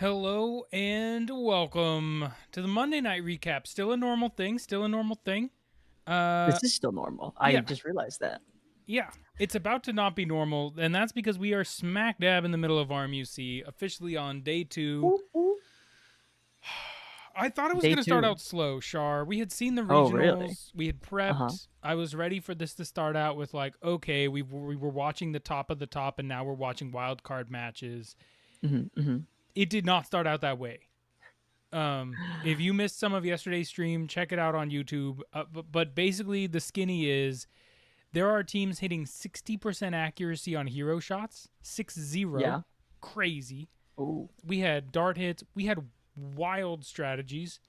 Hello and welcome to the Monday night recap. Still a normal thing. Uh, This is still normal. I yeah, just realized that. yeah. It's about to not be normal, and that's because we are smack dab in the middle of RMUC, officially on day two. Whoop, whoop. I thought it was Day going to start two. out slow, Shar. We had seen the Oh, really? regionals. We had Uh-huh. prepped. I was ready for this to start out with, like, okay, we were watching the top of the top, and now we're watching wild card matches. hmm hmm It did not start out that way. If you missed some of yesterday's stream, check it out on YouTube. But basically, the skinny is there are teams hitting 60% accuracy on hero shots, 6-0, Yeah. crazy. Ooh. We had dart hits. We had wild strategies.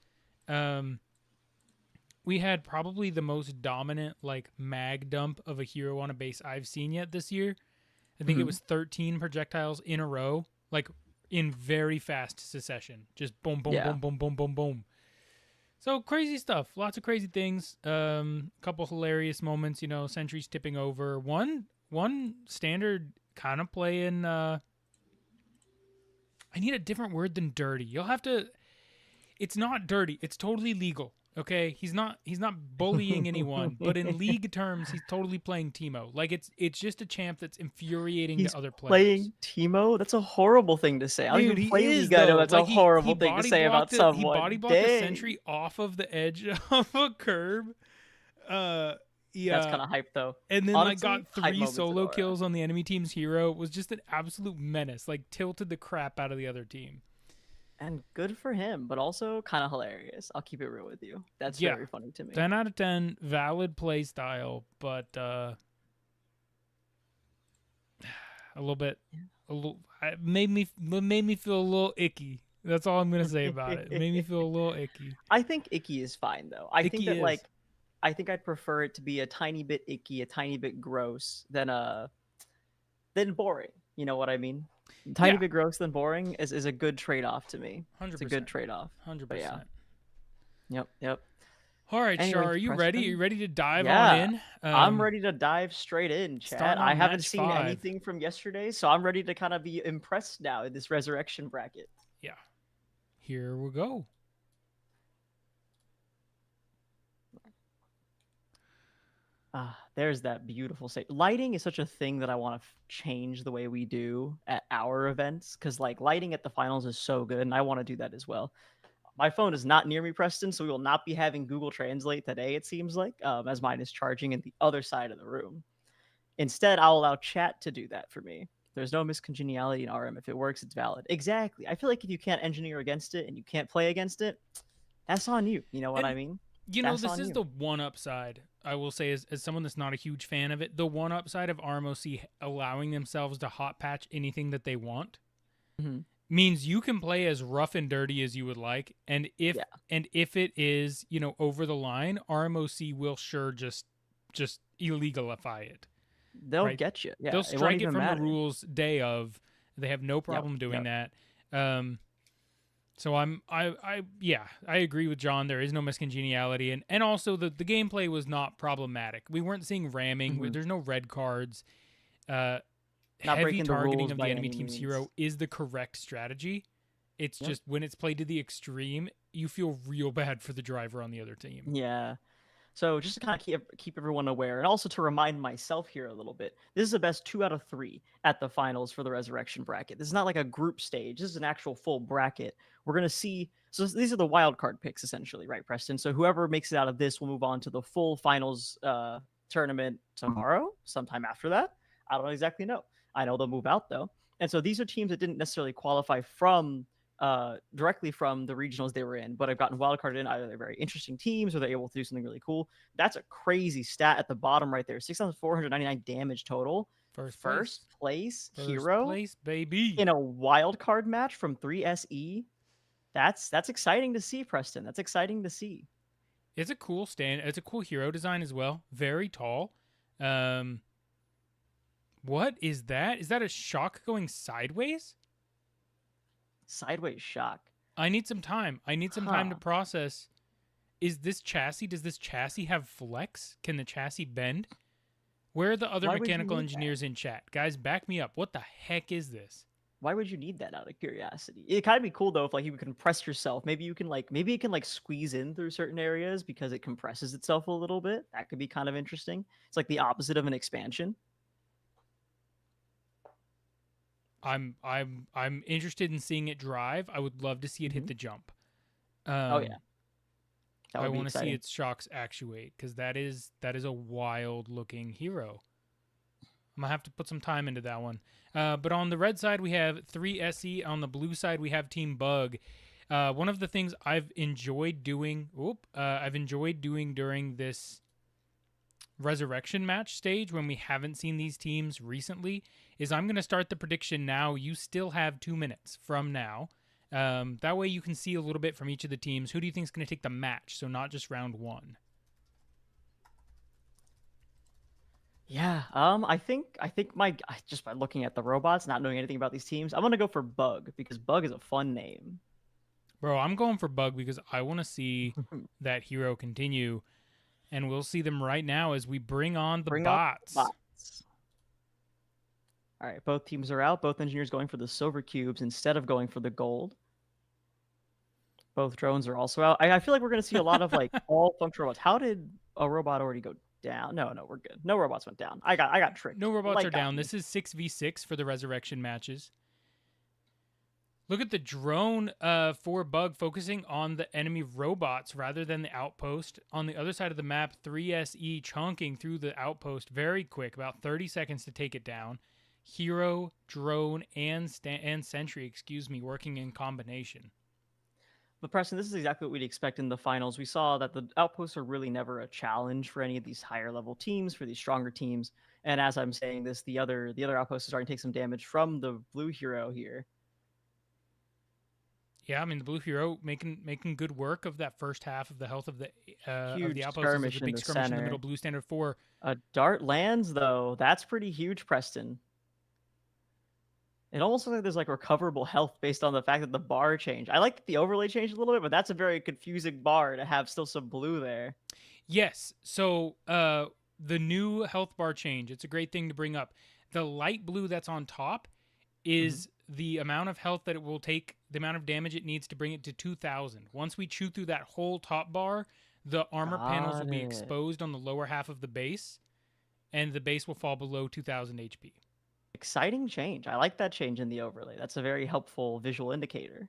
Um, we had probably the most dominant like mag dump of a hero on a base I've seen yet this year. I think it hmm was 13 projectiles in a row, like in very fast succession. Just boom, boom, Yeah. boom, boom, boom, boom, boom. So crazy stuff, lots of crazy things. Couple hilarious moments, sentries tipping over. One standard kind of playing. I need a different word than dirty. You'll have to. It's not dirty. It's totally legal. Okay, he's not bullying anyone, but in league terms, he's totally playing Teemo. Like it's just a champ that's infuriating He's to other players. playing Teemo? That's a horrible thing to say. I don't Dude, even he play is League. I know though. that's a Like he horrible thing to body say about blocked he body someone. blocked a Dang. sentry off of the edge of a curb. That's Yeah, kind of hype, though. and then like Honestly, got hype three moments in solo aura. kills on the enemy team's hero. It was just an absolute menace. Like tilted the crap out of the other team. And good for him, but also kind of hilarious. I'll keep it real with you. That's Yeah, very funny to me. 10 out of 10, valid play style, but a little bit, a little it made me feel a little icky. That's all I'm gonna say about it. It made me feel a little icky. I think icky is fine though. I think Icky that is. I think I'd prefer it to be a tiny bit icky, a tiny bit gross than boring. You know what I mean? Tiny Yeah, bit gross than boring is a good trade off to me. hundred It's a good percent, trade off. hundred But yeah. percent. Yep. All right, Shar, Anyways, are you ready? Are you Preston. ready to dive on Yeah. in? I'm ready to dive straight in, chat. Starting I on haven't match seen 5. anything from yesterday, so I'm ready to kind of be impressed now in this resurrection bracket. Yeah, here we go. There's that beautiful state. Lighting is such a thing that I want to change the way we do at our events because, like, lighting at the finals is so good, and I want to do that as well. My phone is not near me, Preston, so we will not be having Google Translate today, it seems like, as mine is charging in the other side of the room. Instead, I'll allow chat to do that for me. There's no miscongeniality in RM. If it works, it's valid. Exactly. I feel like if you can't engineer against it and you can't play against it, that's on you. You know what I And mean? That's this on is you. the one upside I will say as someone that's not a huge fan of it. The one upside of RMOC allowing themselves to hot patch anything that they want hmm means you can play as rough and dirty as you would like, Yeah. and if it is over the line, RMOC will sure just illegalify it, They'll right? get you. Yeah. They'll It won't strike it even from the matter. rules day of. They have no Yep. problem doing Yep. that. So I agree with John. There is no miscongeniality, and also the gameplay was not problematic. We weren't seeing ramming. hmm There's no red cards. Uh, Not Heavy breaking the targeting rules of the by enemy any team's means. hero is the correct strategy. It's Yep. just when it's played to the extreme, you feel real bad for the driver on the other team. Yeah. So just to kind of keep everyone aware, and also to remind myself here a little bit, this is the best 2 out of 3 at the finals for the resurrection bracket. This is not like a group stage. This is an actual full bracket. We're gonna see. So these are the wild card picks essentially, right, Preston? So whoever makes it out of this will move on to the full finals tournament tomorrow, sometime after that. I don't exactly know. I know they'll move out though, and so these are teams that didn't necessarily qualify from directly from the regionals they were in, but have gotten wildcarded in. Either they're very interesting teams or they're able to do something really cool. That's a crazy stat at the bottom right there. 6,499 damage total. First place First hero place, baby. in a wild card match from 3SE. That's exciting to see, Preston. That's exciting to see. It's a cool stand. It's a cool hero design as well. Very tall. Um, what is that? Is that a shock going sideways? Sideways shock. I need some time. I need some time to Huh. process. Is this chassis? Does this chassis have flex? Can the chassis bend? Where are the other Why would you mechanical need that? engineers in chat? Guys, back me up. What the heck is this? Why would you need that out of curiosity? It kind of be cool though if like you can compress yourself. Maybe you can like maybe it can like squeeze in through certain areas because it compresses itself a little bit. That could be kind of interesting. It's like the opposite of an expansion. I'm interested in seeing it drive. I would love to see it hit Hmm. the jump. Oh yeah, that I would be want to see exciting. its shocks actuate because that is a wild looking hero. I'm gonna have to put some time into that one. But on the red side we have 3SE. On the blue side we have Team Bug. One of the things I've enjoyed doing, during this resurrection match stage when we haven't seen these teams recently, is I'm going to start the prediction now. You still have 2 minutes from now. That way you can see a little bit from each of the teams. Who do you think is going to take the match? So not just round one. Yeah, I think just by looking at the robots, not knowing anything about these teams, I'm gonna go for Bug because Bug is a fun name. Bro, I'm going for Bug because I want to see that hero continue. And we'll see them right now as we bring on the Bring on the bots. bots. All right, both teams are out. Both engineers going for the silver cubes instead of going for the gold. Both drones are also out. I feel like we're going to see a lot of like all functional robots. How did a robot already go down? No, no, we're good. No robots went down. I got tricked. No robots Light are got down. me. This is 6v6 for the resurrection matches. Look at the drone for Bug focusing on the enemy robots rather than the outpost. On the other side of the map, 3SE chunking through the outpost very quick, about 30 seconds to take it down. Hero, drone, and sentry, working in combination. But Preston, this is exactly what we'd expect in the finals. We saw that the outposts are really never a challenge for any of these higher level teams, for these stronger teams. And as I'm saying this, the other outposts are starting to take some damage from the blue hero here. Yeah, I mean the blue hero making good work of that first half of the health of the Huge outposts. There's a skirmish in big the skirmish in the middle. center. Blue standard 4. A dart lands though. That's pretty huge, Preston. It almost looks like there's like recoverable health based on the fact that the bar changed. I like that the overlay changed a little bit, but that's a very confusing bar to have still some blue there. Yes. So the new health bar change. It's a great thing to bring up. The light blue that's on top Hmm. is the amount of health that it will take, the amount of damage it needs to bring it to 2,000. Once we chew through that whole top bar, the armor panels will Got be it. exposed on the lower half of the base, and the base will fall below 2,000 HP. Exciting change. I like that change in the overlay. That's a very helpful visual indicator.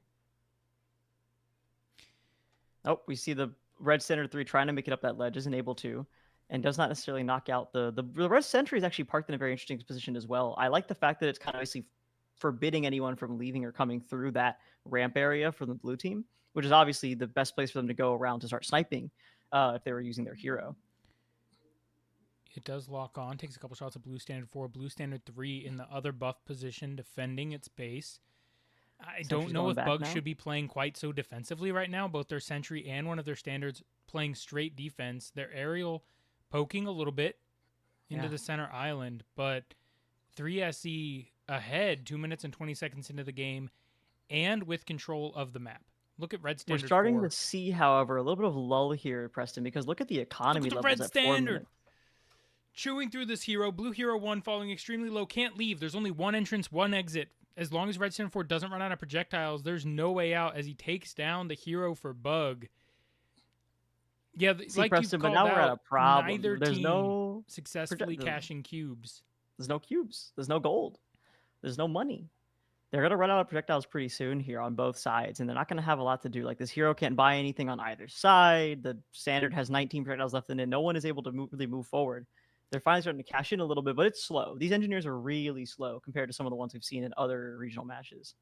Oh, we see the red center 3 trying to make it up that ledge, isn't able to, and does not necessarily knock out the red sentry is actually parked in a very interesting position as well. I like the fact that it's kind of basically forbidding anyone from leaving or coming through that ramp area for the blue team, which is obviously the best place for them to go around to start sniping if they were using their hero. It does lock on, takes a couple shots of blue standard 4, blue standard 3 in the other buff position, defending its base. I don't Sentry's know going if back Bugs now. should be playing quite so defensively right now. Both their sentry and one of their standards playing straight defense. Their aerial poking a little bit into Yeah. the center island, but 3SE ahead 2 minutes and 20 seconds into the game and with control of the map. Look at red We're standard starting to 4. see, however, a little bit of lull here, Preston, because look at the Look economy at the levels red at 4 standard. minutes. Chewing through this hero. Blue hero 1 falling extremely low. Can't leave. There's only one entrance, one exit. As long as red standard 4 doesn't run out of projectiles, there's no way out as he takes down the hero for Bug. Yeah, See, like you Preston, but called now we're at a out, neither problem. There's team no successfully caching cubes. there's no cubes. There's no gold. There's no money. They're gonna run out of projectiles pretty soon here on both sides, and they're not gonna have a lot to do. Like this hero can't buy anything on either side. The standard has 19 projectiles left in it. No one is able to really move forward. They're finally starting to cash in a little bit, but it's slow. These engineers are really slow compared to some of the ones we've seen in other regional matches.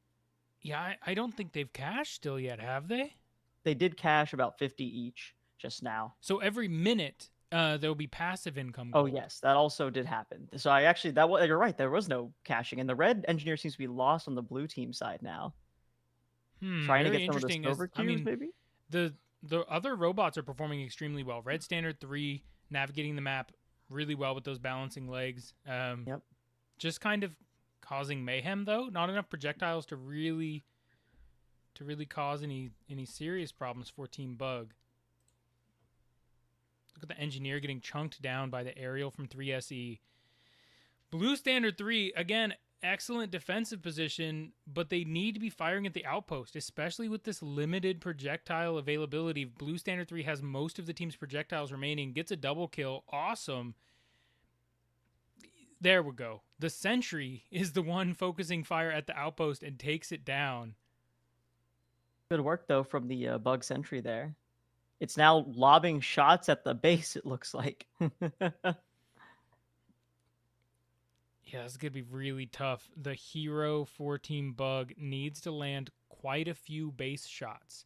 Yeah, I don't think they've cashed still yet, have they? They did cash about 50 each just now. So every minute, there'll be passive income Oh gold. yes, that also did happen. So I actually that was you're right. There was no caching, and the red engineer seems to be lost on the blue team side now. Trying to Very get some of the interesting. silver cubes, maybe. The other robots are performing extremely well. Red Standard 3 navigating the map really well with those balancing legs. Yep. Just kind of causing mayhem though. Not enough projectiles to really cause any serious problems for Team Bug. Look at the engineer getting chunked down by the aerial from 3SE. Blue Standard 3 again. excellent defensive position, but they need to be firing at the outpost, especially with this limited projectile availability. Blue Standard 3 has most of the team's projectiles remaining, gets a double kill. Awesome. There we go. The sentry is the one focusing fire at the outpost and takes it down. Good work, though, from the bug sentry there. It's now lobbing shots at the base, it looks like. Yeah, this is going to be really tough. The hero for Team Bug needs to land quite a few base shots.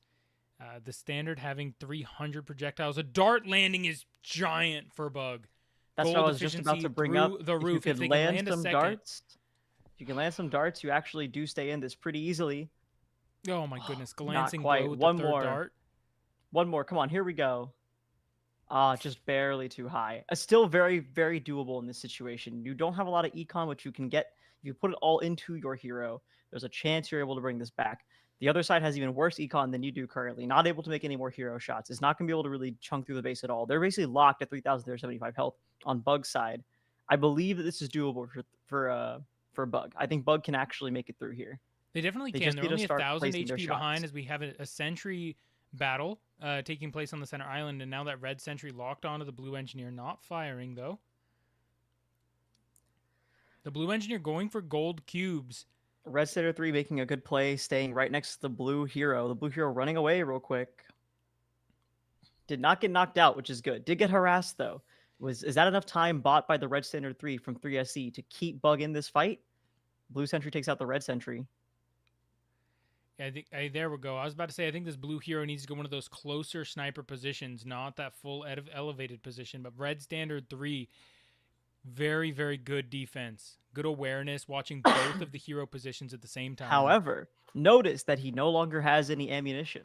The standard having 300 projectiles. A dart landing is giant for Bug. That's what I was just about to bring up. The roof. If you can land some darts, if you can land some darts, you actually do stay in this pretty easily. Oh my goodness. Glancing Not quite. blow with One the third more. dart. One more. Come on, here we go. Just barely too high. Still very, very doable in this situation. You don't have a lot of econ, which you can get if you put it all into your hero. There's a chance you're able to bring this back. The other side has even worse econ than you do currently. Not able to make any more hero shots. It's not going to be able to really chunk through the base at all. They're basically locked at 3,075 health on Bug's side. I believe that this is doable for Bug. I think Bug can actually make it through here. They definitely can. They're only 1,000 HP behind as we have a sentry battle taking place on the center island, and now that red sentry locked onto the blue engineer, not firing though. The blue engineer going for gold cubes. Red Standard 3 making a good play, staying right next to the blue hero. The blue hero running away real quick. Did not get knocked out, which is good. Did get harassed though. Is that enough time bought by the Red Standard 3 from 3SC to keep Bug in this fight? Blue sentry takes out the red sentry. Yeah, I think there we go. I was about to say I think this blue hero needs to go one of those closer sniper positions, not that full elevated position. But Red Standard 3, very, very good defense, good awareness, watching both of the hero positions at the same time. However, notice that he no longer has any ammunition.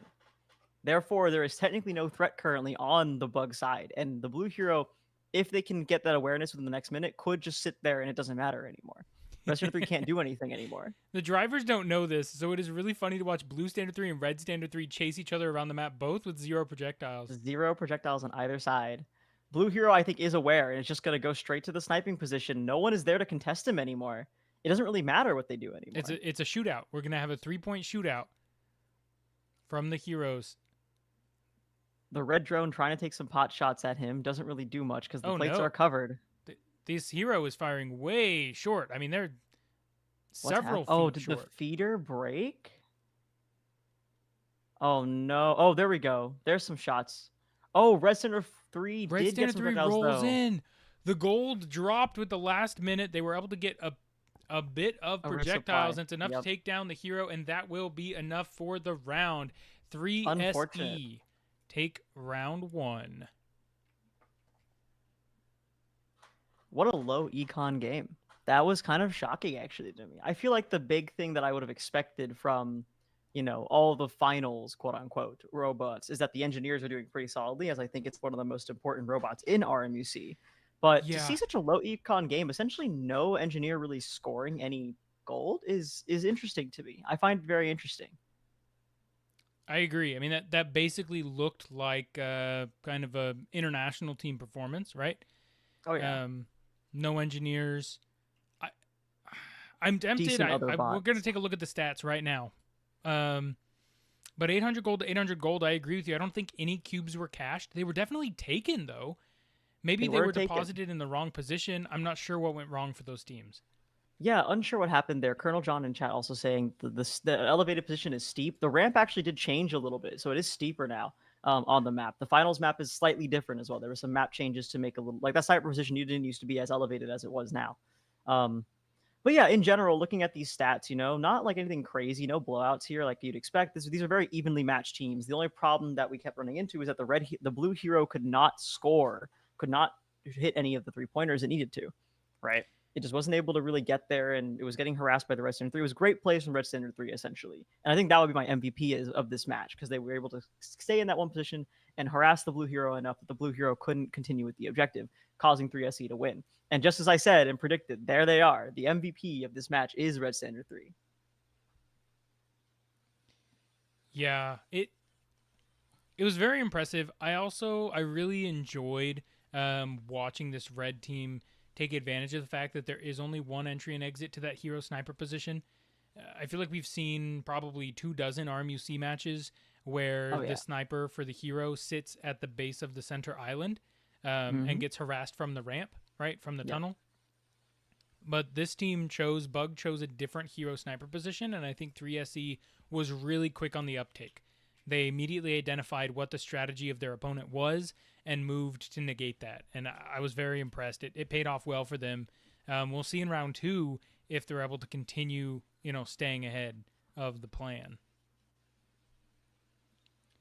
Therefore, there is technically no threat currently on the Bug side, and the blue hero, if they can get that awareness within the next minute, could just sit there and it doesn't matter anymore. Red Standard 3 can't do anything anymore. The drivers don't know this, so it is really funny to watch Blue Standard 3 and Red Standard 3 chase each other around the map, both with 0 projectiles. 0 projectiles on either side. Blue hero, I think, is aware, and it's just going to go straight to the sniping position. No one is there to contest him anymore. It doesn't really matter what they do anymore. It's a shootout. We're going to have a 3-point shootout from the heroes. The red drone trying to take some pot shots at him doesn't really do much because the plates are covered. This hero is firing way short. I mean, they're several feet short. Did the feeder break? Oh, no. Oh, there we go. There's some shots. Oh, Red Standard 3 Red Standard 3 rolls in. The gold dropped with the last minute. They were able to get a bit of projectiles, and it's enough to take down the hero, and that will be enough for the round. 3SE take round 1. What a low econ game. That was kind of shocking, actually, to me. I feel like the big thing that I would have expected from, all the finals, quote unquote, robots, is that the engineers are doing pretty solidly, as I think it's one of the most important robots in RMUC. But to see such a low econ game, essentially no engineer really scoring any gold is interesting to me. I find it very interesting. I agree. I mean, that basically looked like kind of a international team performance, right? Oh, yeah. No engineers. I'm tempted. We're going to take a look at the stats right now. But 800 gold to 800 gold, I agree with you. I don't think any cubes were cached. They were definitely taken, though. Maybe they were deposited in the wrong position. I'm not sure what went wrong for those teams. Yeah, unsure what happened there. Colonel John in chat also saying the elevated position is steep. The ramp actually did change a little bit, so it is steeper now on the map. The finals map is slightly different as well. There were some map changes to make a little, like that sniper position you didn't used to be as elevated as it was now. But yeah, in general, looking at these stats, not like anything crazy, no blowouts here like you'd expect. These are very evenly matched teams. The only problem that we kept running into is that the blue hero could not score, could not hit any of the 3-pointers it needed to, right? It just wasn't able to really get there, and it was getting harassed by the Red Standard 3. It was great plays from Red Standard 3, essentially. And I think that would be my MVP of this match, because they were able to stay in that one position and harass the blue hero enough that the blue hero couldn't continue with the objective, causing 3SE to win. And just as I said and predicted, there they are. The MVP of this match is Red Standard 3. Yeah, it was very impressive. I really enjoyed watching this red team take advantage of the fact that there is only one entry and exit to that hero sniper position. I feel like we've seen probably 24 RMUC matches where the sniper for the hero sits at the base of the center island and gets harassed from the ramp, right, from the tunnel. But this team Bug chose a different hero sniper position, and I think 3SE was really quick on the uptake. They immediately identified what the strategy of their opponent was and moved to negate that. And I was very impressed. It paid off well for them. We'll see in round 2 if they're able to continue, staying ahead of the plan.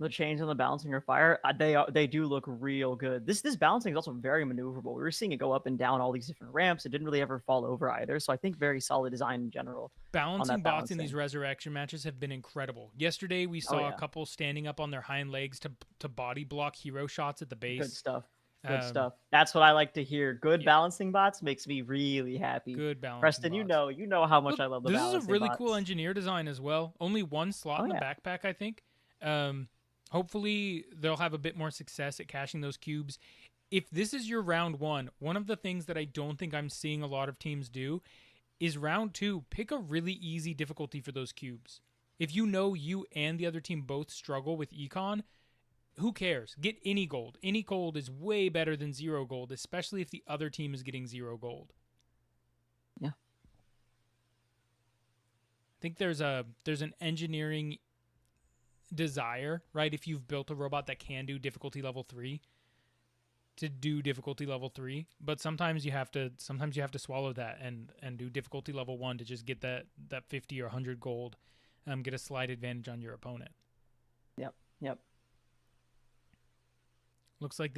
The change in the balancing or fire, they do look real good. This balancing is also very maneuverable. We were seeing it go up and down all these different ramps. It didn't really ever fall over either. So I think very solid design in general. Balancing bots in these resurrection matches have been incredible. Yesterday we saw a couple standing up on their hind legs to body block hero shots at the base. Good stuff. Good stuff. That's what I like to hear. Good balancing bots makes me really happy. Good balancing Preston, bots. you know how much I love the balancing bots. This is a really cool engineer design as well. Only one slot in the backpack, I think. Hopefully they'll have a bit more success at cashing those cubes. If this is your round 1, one of the things that I don't think I'm seeing a lot of teams do is round 2, pick a really easy difficulty for those cubes. If you know you and the other team both struggle with econ, who cares? Get any gold. Any gold is way better than 0 gold, especially if the other team is getting 0 gold. Yeah. I think there's an engineering desire, right? If you've built a robot that can do difficulty level 3, to do difficulty level 3, but sometimes you have to swallow that and do difficulty level 1 to just get that 50 or 100 gold, get a slight advantage on your opponent. Yep. Looks like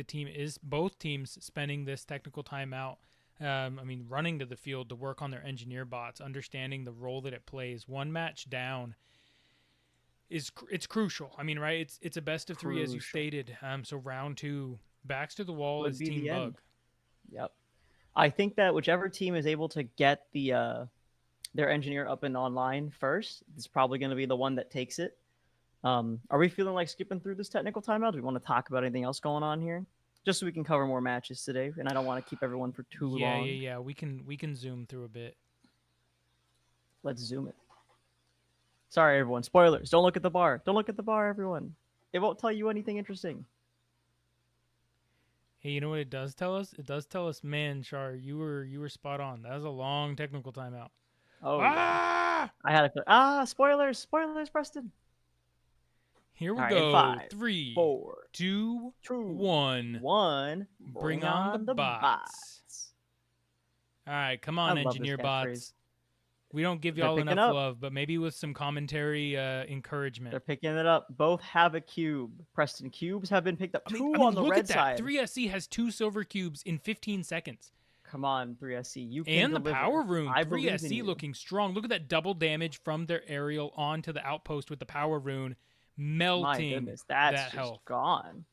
both teams spending this technical timeout. Running to the field to work on their engineer bots, understanding the role that it plays. One match down it's crucial. Right? It's a best of 3 as you stated. So round 2, backs to the wall is Team Bug. Yep. I think that whichever team is able to get their engineer up and online first is probably going to be the one that takes it. Are we feeling like skipping through this technical timeout? Do we want to talk about anything else going on here? Just so we can cover more matches today, and I don't want to keep everyone for too long. Yeah. We can zoom through a bit. Let's zoom it. Sorry, everyone. Spoilers. Don't look at the bar. Don't look at the bar, everyone. It won't tell you anything interesting. Hey, you know what it does tell us? It does tell us, man, Shaur, you were spot on. That was a long technical timeout. Oh, yeah. I had to spoilers, Preston. Here we go. 5, 3, 4, 2, 1. Bring on the bots. All right, come on, engineer bots. We don't give y'all enough love, but maybe with some commentary encouragement. They're picking it up. Both have a cube. Preston, cubes have been picked up. Two on the red side. 3SC has 2 silver cubes in 15 seconds. Come on, 3SC. You can and deliver. The power rune. 3SC looking strong. Look at that double damage from their aerial onto the outpost with the power rune. Melting. My goodness, that's that just health. Gone.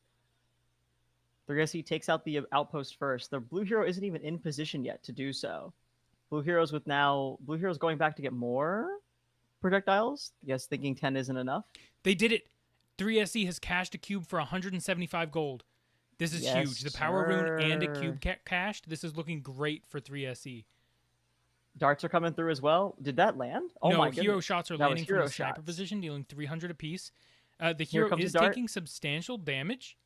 3SC takes out the outpost first. The blue hero isn't even in position yet to do so. Blue Hero's going back to get more projectiles. I guess thinking 10 isn't enough. They did it. 3SE has cashed a cube for 175 gold. This is huge. The power rune and a cube cashed. This is looking great for 3SE. Darts are coming through as well. Did that land? Oh no, my goodness. Hero shots are landing from the sniper position, dealing 300 apiece. The hero is taking substantial damage.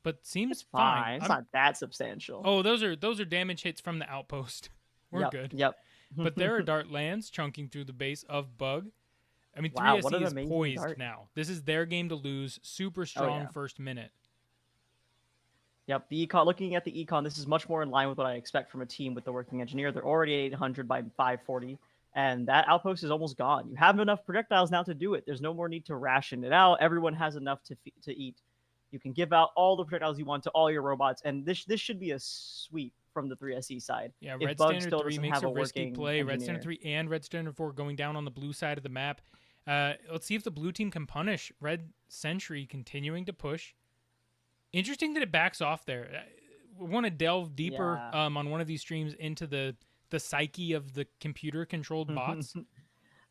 But seems fine. It's not that substantial. Oh, those are damage hits from the outpost. We're good. Yep. But there are dart lands chunking through the base of Bug. 3SE is poised now. This is their game to lose. Super strong first minute. Yep. The econ. Looking at the econ, this is much more in line with what I expect from a team with the working engineer. They're already at 800 by 540, and that outpost is almost gone. You have enough projectiles now to do it. There's no more need to ration it out. Everyone has enough to eat. You can give out all the projectiles you want to all your robots, and this should be a sweep from the 3SE side. Yeah, Red Standard 3 makes a risky play. Red Standard 3 and Red Standard 4 going down on the blue side of the map. Let's see if the blue team can punish. Red Sentry continuing to push. Interesting that it backs off there. We want to delve deeper on one of these streams into the psyche of the computer-controlled bots.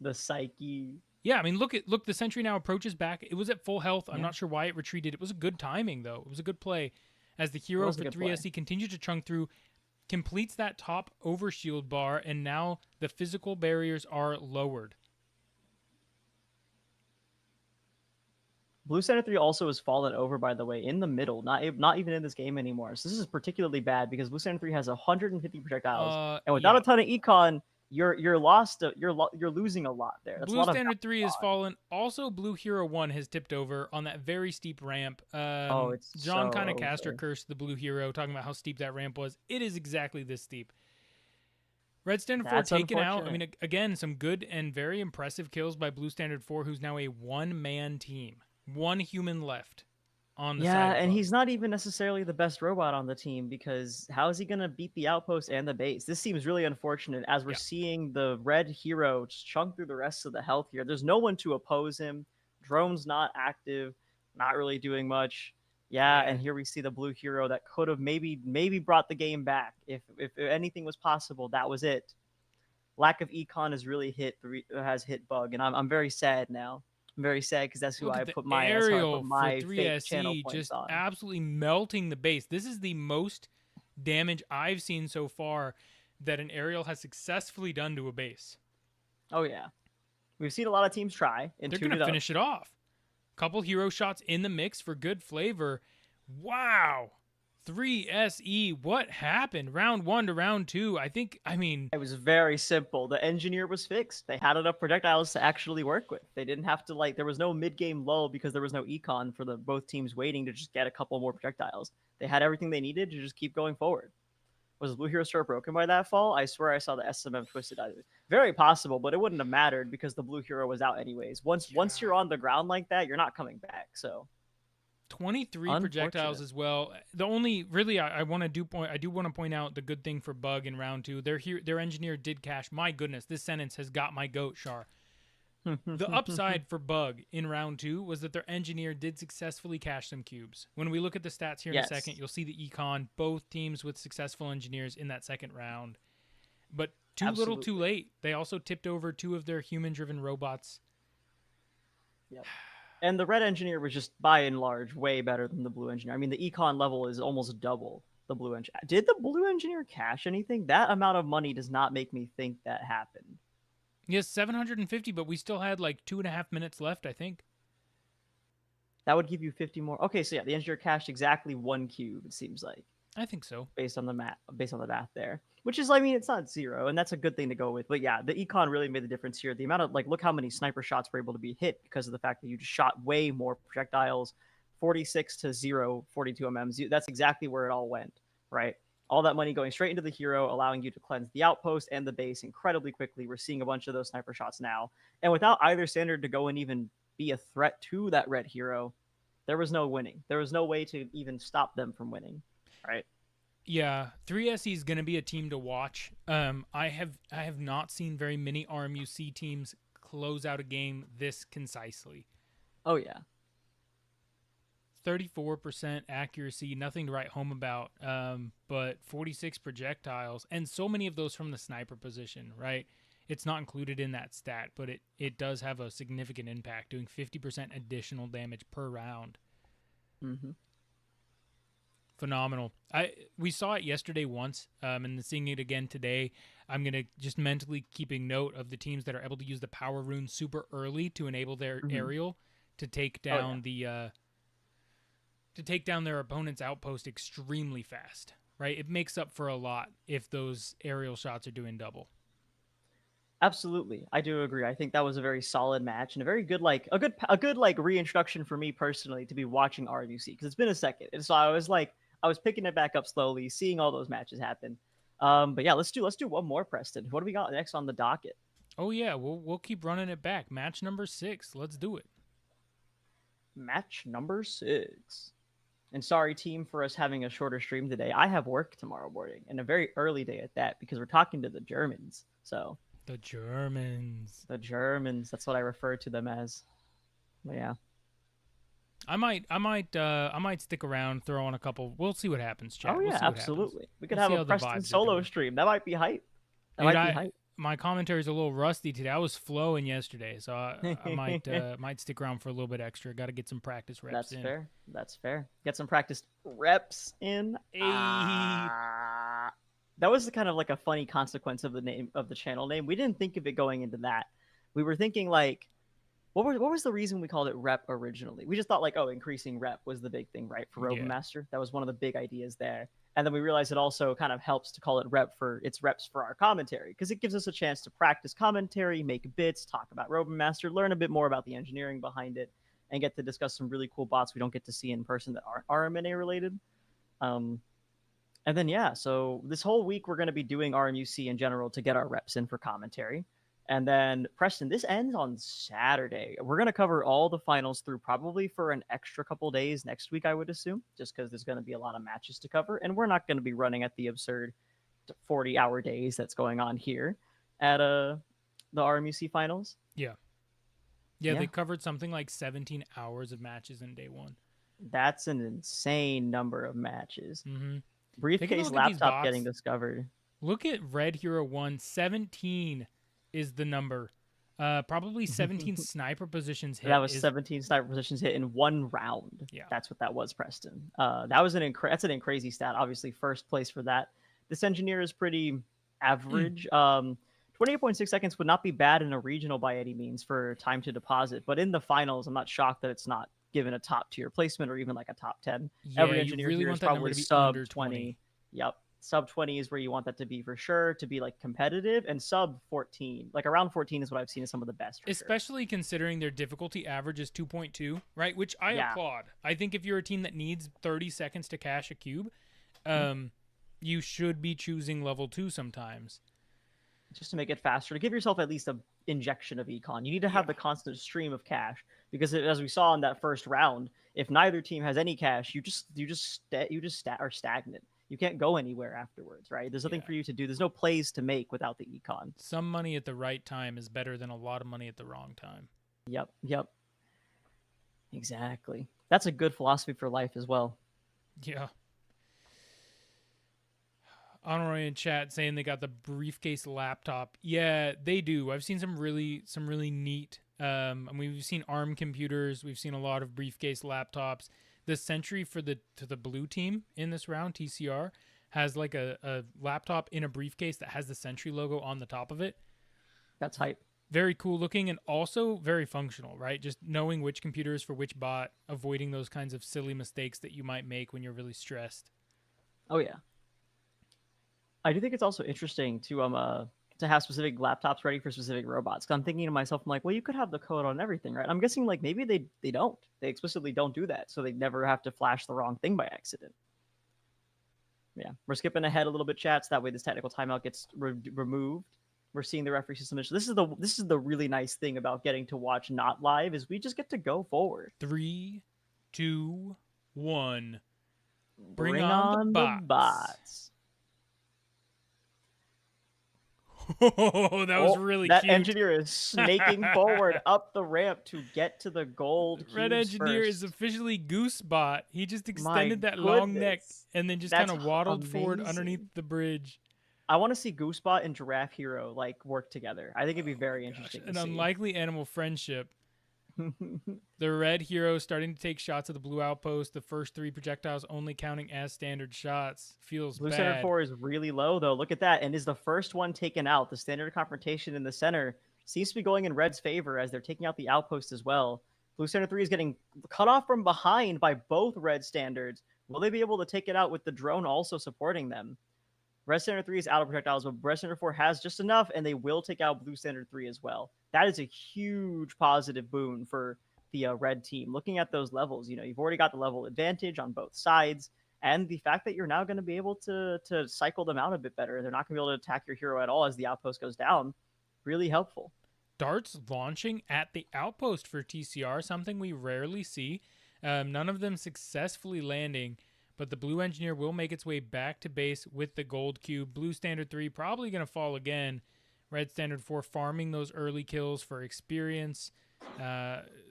The psyche. Yeah, look, the Sentry now approaches back. It was at full health. I'm not sure why it retreated. It was a good timing, though. It was a good play as the hero for 3SE continued to chunk through. completes that top overshield bar, and now the physical barriers are lowered. Blue Center 3 also has fallen over, by the way, in the middle, not even in this game anymore. So this is particularly bad because Blue Center 3 has 150 projectiles, and without Yeah. a ton of econ, you're lost. You're losing a lot there. That's a Blue lot of Standard 3 has gone. fallen. Also, Blue Hero 1 has tipped over on that very steep ramp. Oh, it's John so kind of caster over. cursed the Blue Hero, talking about how steep that ramp was. It is exactly this steep. Red Standard 4 That's taken out. I unfortunate. mean, again, some good and very impressive kills by Blue Standard 4, who's now a one-man team. One human left on the side Yeah, of and Bug. he's not even necessarily the best robot on the team because how is he going to beat the outpost and the base? This seems really unfortunate as we're Yeah. seeing the red hero chunk through the rest of the health here. There's no one to oppose him. Drone's not active, not really doing much. Yeah, Yeah. and here we see the blue hero that could have maybe brought the game back. If anything was possible, that was it. Lack of econ has hit Bug, and I'm very sad now. I'm very sad because that's Look how I at the put aerial for my fake channel 3SE, points just on. absolutely melting the base. This is the most damage I've seen so far that an aerial has successfully done to a base. Oh yeah, we've seen a lot of teams try and They're tune going it to up. finish it off. Couple hero shots in the mix for good flavor. Wow. 3SE, what happened? Round 1 to round 2. It was very simple. The engineer was fixed. They had enough projectiles to actually work with. They didn't have to there was no mid game lull because there was no econ for the both teams waiting to just get a couple more projectiles. They had everything they needed to just keep going forward. Was the Blue Hero Store broken by that fall? I swear I saw the SMM twisted either. Very possible, but it wouldn't have mattered because the Blue Hero was out anyways. Once you're on the ground like that, you're not coming back. So 23 projectiles as well. The only really I want to point out the good thing for Bug in round 2. Their engineer did cash. My goodness, this sentence has got my goat, Shaur. The upside for Bug in round 2 was that their engineer did successfully cache some cubes. When we look at the stats here in a second, you'll see the econ, both teams with successful engineers in that second round. But little too late. They also tipped over 2 of their human-driven robots. Yep. And the red engineer was just by and large way better than the blue engineer. I mean, the econ level is almost double the blue engineer. Did the blue engineer cash anything? That amount of money does not make me think that happened. Yes, 750, but we still had like 2.5 minutes left, I think. That would give you 50 more. Okay, so yeah, the engineer cashed exactly 1 cube, it seems like. I think so. Based on the math there. Which is, I mean, it's not 0, and that's a good thing to go with. But yeah, the econ really made the difference here. The amount of, look how many sniper shots were able to be hit because of the fact that you just shot way more projectiles, 46 to 0, 42 MMs. That's exactly where it all went, right? All that money going straight into the hero, allowing you to cleanse the outpost and the base incredibly quickly. We're seeing a bunch of those sniper shots now. And without either standard to go and even be a threat to that red hero, there was no winning. There was no way to even stop them from winning, right? Yeah, 3SE is going to be a team to watch. I have not seen very many RMUC teams close out a game this concisely. Oh yeah. 34% accuracy, nothing to write home about, but 46 projectiles, and so many of those from the sniper position, right? It's not included in that stat, but it does have a significant impact, doing 50% additional damage per round. Mm-hmm. Phenomenal. We saw it yesterday once, and seeing it again today. I'm going to just mentally keeping note of the teams that are able to use the power rune super early to enable their aerial to take down to take down their opponent's outpost extremely fast, right? It makes up for a lot if those aerial shots are doing double. Absolutely. I do agree. I think that was a very solid match and a very good a good reintroduction for me personally to be watching RMUC because it's been a second. And so I was picking it back up slowly, seeing all those matches happen. But yeah, let's do one more, Preston. What do we got next on the docket? Oh yeah, we'll keep running it back. Match number 6. Let's do it. Match number 6. And sorry, team, for us having a shorter stream today. I have work tomorrow morning, and a very early day at that, because we're talking to the Germans. So the Germans. That's what I refer to them as. But yeah. I might stick around, throw on a couple. We'll see what happens, chat. Oh yeah, we'll absolutely. We could have a Preston solo stream. That might be hype. My commentary's a little rusty today. I was flowing yesterday, so I might stick around for a little bit extra. Got to get some practice reps in. That's fair. Get some practice reps in. Hey. that was kind of like a funny consequence of the name of the channel name. We didn't think of it going into that. We were thinking like, what was the reason we called it rep originally? We just thought like, oh, increasing rep was the big thing, right? For Yeah. Robomaster, that was one of the big ideas there. And then we realized it also kind of helps to call it rep for its reps for our commentary, because it gives us a chance to practice commentary, make bits, talk about Robomaster, learn a bit more about the engineering behind it, and get to discuss some really cool bots we don't get to see in person that aren't RMNA related. Um, and then, yeah, so this whole week we're going to be doing RMUC in general to get our reps in for commentary. And then, Preston, this ends on Saturday. We're going to cover all the finals through probably for an extra couple days next week, I would assume, just because there's going to be a lot of matches to cover. And we're not going to be running at the absurd 40-hour days that's going on here at the RMUC finals. Yeah. Yeah, they covered something like 17 hours of matches in day one. That's an insane number of matches. Mm-hmm. Briefcase laptop getting discovered. Look at Red Hero 1. 17 is the number. Probably 17 sniper positions hit. That was 17 sniper positions hit in one round. Yeah. That's what that was, Preston. That was that's an crazy stat. Obviously, first place for that. This engineer is pretty average. 28.6 seconds would not be bad in a regional by any means for time to deposit. But in the finals, I'm not shocked that it's not given a top tier placement or even like a top 10. Yeah, every engineer really here want is that probably number to be sub under 20. Yep. Sub 20 is where you want that to be for sure, to be like competitive, and sub 14, like around 14 is what I've seen in some of the best. Especially considering their difficulty average is 2.2, right? Which I applaud. I think if you're a team that needs 30 seconds to cache a cube, you should be choosing level 2 sometimes. Just to make it faster, to give yourself at least an injection of econ. You need to have the constant stream of cash, because as we saw in that first round, if neither team has any cash, you are stagnant. You can't go anywhere afterwards, right? There's nothing for you to do. There's no plays to make without the econ. Some money at the right time is better than a lot of money at the wrong time. Yep. Exactly. That's a good philosophy for life as well. Yeah. Honorary in chat saying they got the briefcase laptop. Yeah, they do. I've seen some really neat. I mean, we've seen ARM computers. We've seen a lot of briefcase laptops. The Sentry for the blue team in this round, TCR, has like a laptop in a briefcase that has the Sentry logo on the top of it. That's hype. Very cool looking and also very functional, right? Just knowing which computer is for which bot, avoiding those kinds of silly mistakes that you might make when you're really stressed. Oh yeah. I do think it's also interesting to have specific laptops ready for specific robots. Because I'm thinking to myself, I'm like, well, you could have the code on everything, right? I'm guessing like maybe they don't. They explicitly don't do that, so they never have to flash the wrong thing by accident. Yeah, we're skipping ahead a little bit, chats. That way, this technical timeout gets removed. We're seeing the referee system. This is the really nice thing about getting to watch not live, is we just get to go forward. 3, 2, 1. Bring on the bots. Oh, that was really that cute. That engineer is snaking forward up the ramp to get to the gold cubes. Red engineer first. Is officially Goosebot. He just extended that long neck and then just kind of waddled forward underneath the bridge. I want to see Goosebot and Giraffe Hero like work together. I think it'd be very interesting. An unlikely animal friendship. The red hero starting to take shots at the blue outpost. The first 3 projectiles only counting as standard shots. Feels blue bad. Standard 4 is really low though. Look at that, and is the first one taken out. The standard confrontation in the center seems to be going in red's favor as they're taking out the outpost as well. Blue Standard 3 is getting cut off from behind by both red standards. Will they be able to take it out with the drone also supporting them? Red Standard 3 is out of projectiles, but Red Standard 4 has just enough, and they will take out Blue Standard 3 as well. That is a huge positive boon for the red team. Looking at those levels, you've already got the level advantage on both sides, and the fact that you're now going to be able to cycle them out a bit better. They're not going to be able to attack your hero at all as the outpost goes down. Really helpful. Darts launching at the outpost for TCR, something we rarely see. None of them successfully landing. But the blue engineer will make its way back to base with the gold cube. Blue Standard 3 probably going to fall again. Red Standard 4 farming those early kills for experience.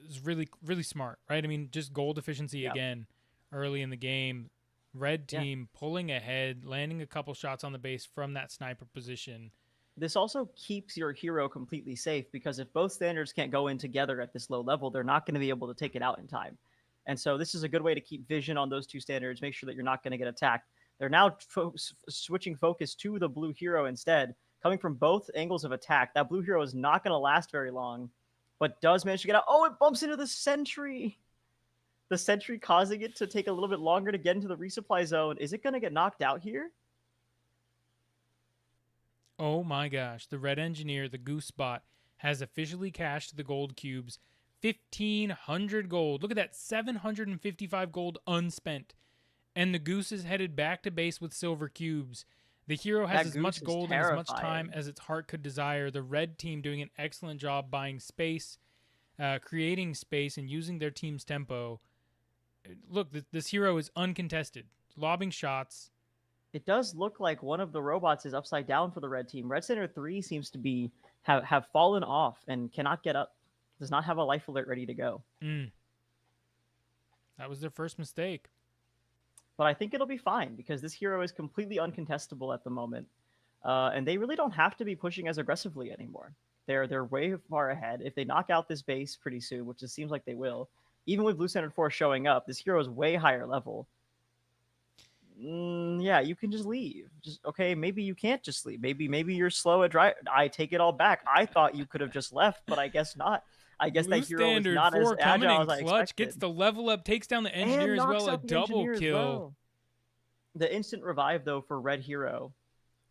Is really, really smart, right? I mean, just gold efficiency again early in the game. Red team pulling ahead, landing a couple shots on the base from that sniper position. This also keeps your hero completely safe, because if both standards can't go in together at this low level, they're not going to be able to take it out in time. And so this is a good way to keep vision on those 2 standards, make sure that you're not going to get attacked They're now switching focus to the blue hero instead, coming from both angles of attack. That blue hero is not going to last very long, but does manage to get out. Oh, it bumps into the sentry. The sentry causing it to take a little bit longer to get into the resupply zone. Is it going to get knocked out here? Oh my gosh. The red engineer, the goose bot, has officially cashed the gold cubes. 1,500 gold. Look at that. 755 gold unspent. And the goose is headed back to base with silver cubes. The hero has as much gold and as much time as its heart could desire. The red team doing an excellent job buying space, creating space, and using their team's tempo. Look, this hero is uncontested. Lobbing shots. It does look like one of the robots is upside down for the red team. Red Center 3 seems to be have fallen off and cannot get up. Does not have a life alert ready to go. That was their first mistake. But I think it'll be fine because this hero is completely uncontestable at the moment. And they really don't have to be pushing as aggressively anymore. They're way far ahead. If they knock out this base pretty soon, which it seems like they will, even with Blue Center 4 showing up, this hero is way higher level. Yeah, you can just leave. Just okay, maybe you can't just leave. Maybe you're slow at drive. I take it all back. I thought you could have just left, but I guess not. I guess that hero is not as agile as I expected. Gets the level up, takes down the engineer as well, a double kill. Well. The instant revive though for red hero.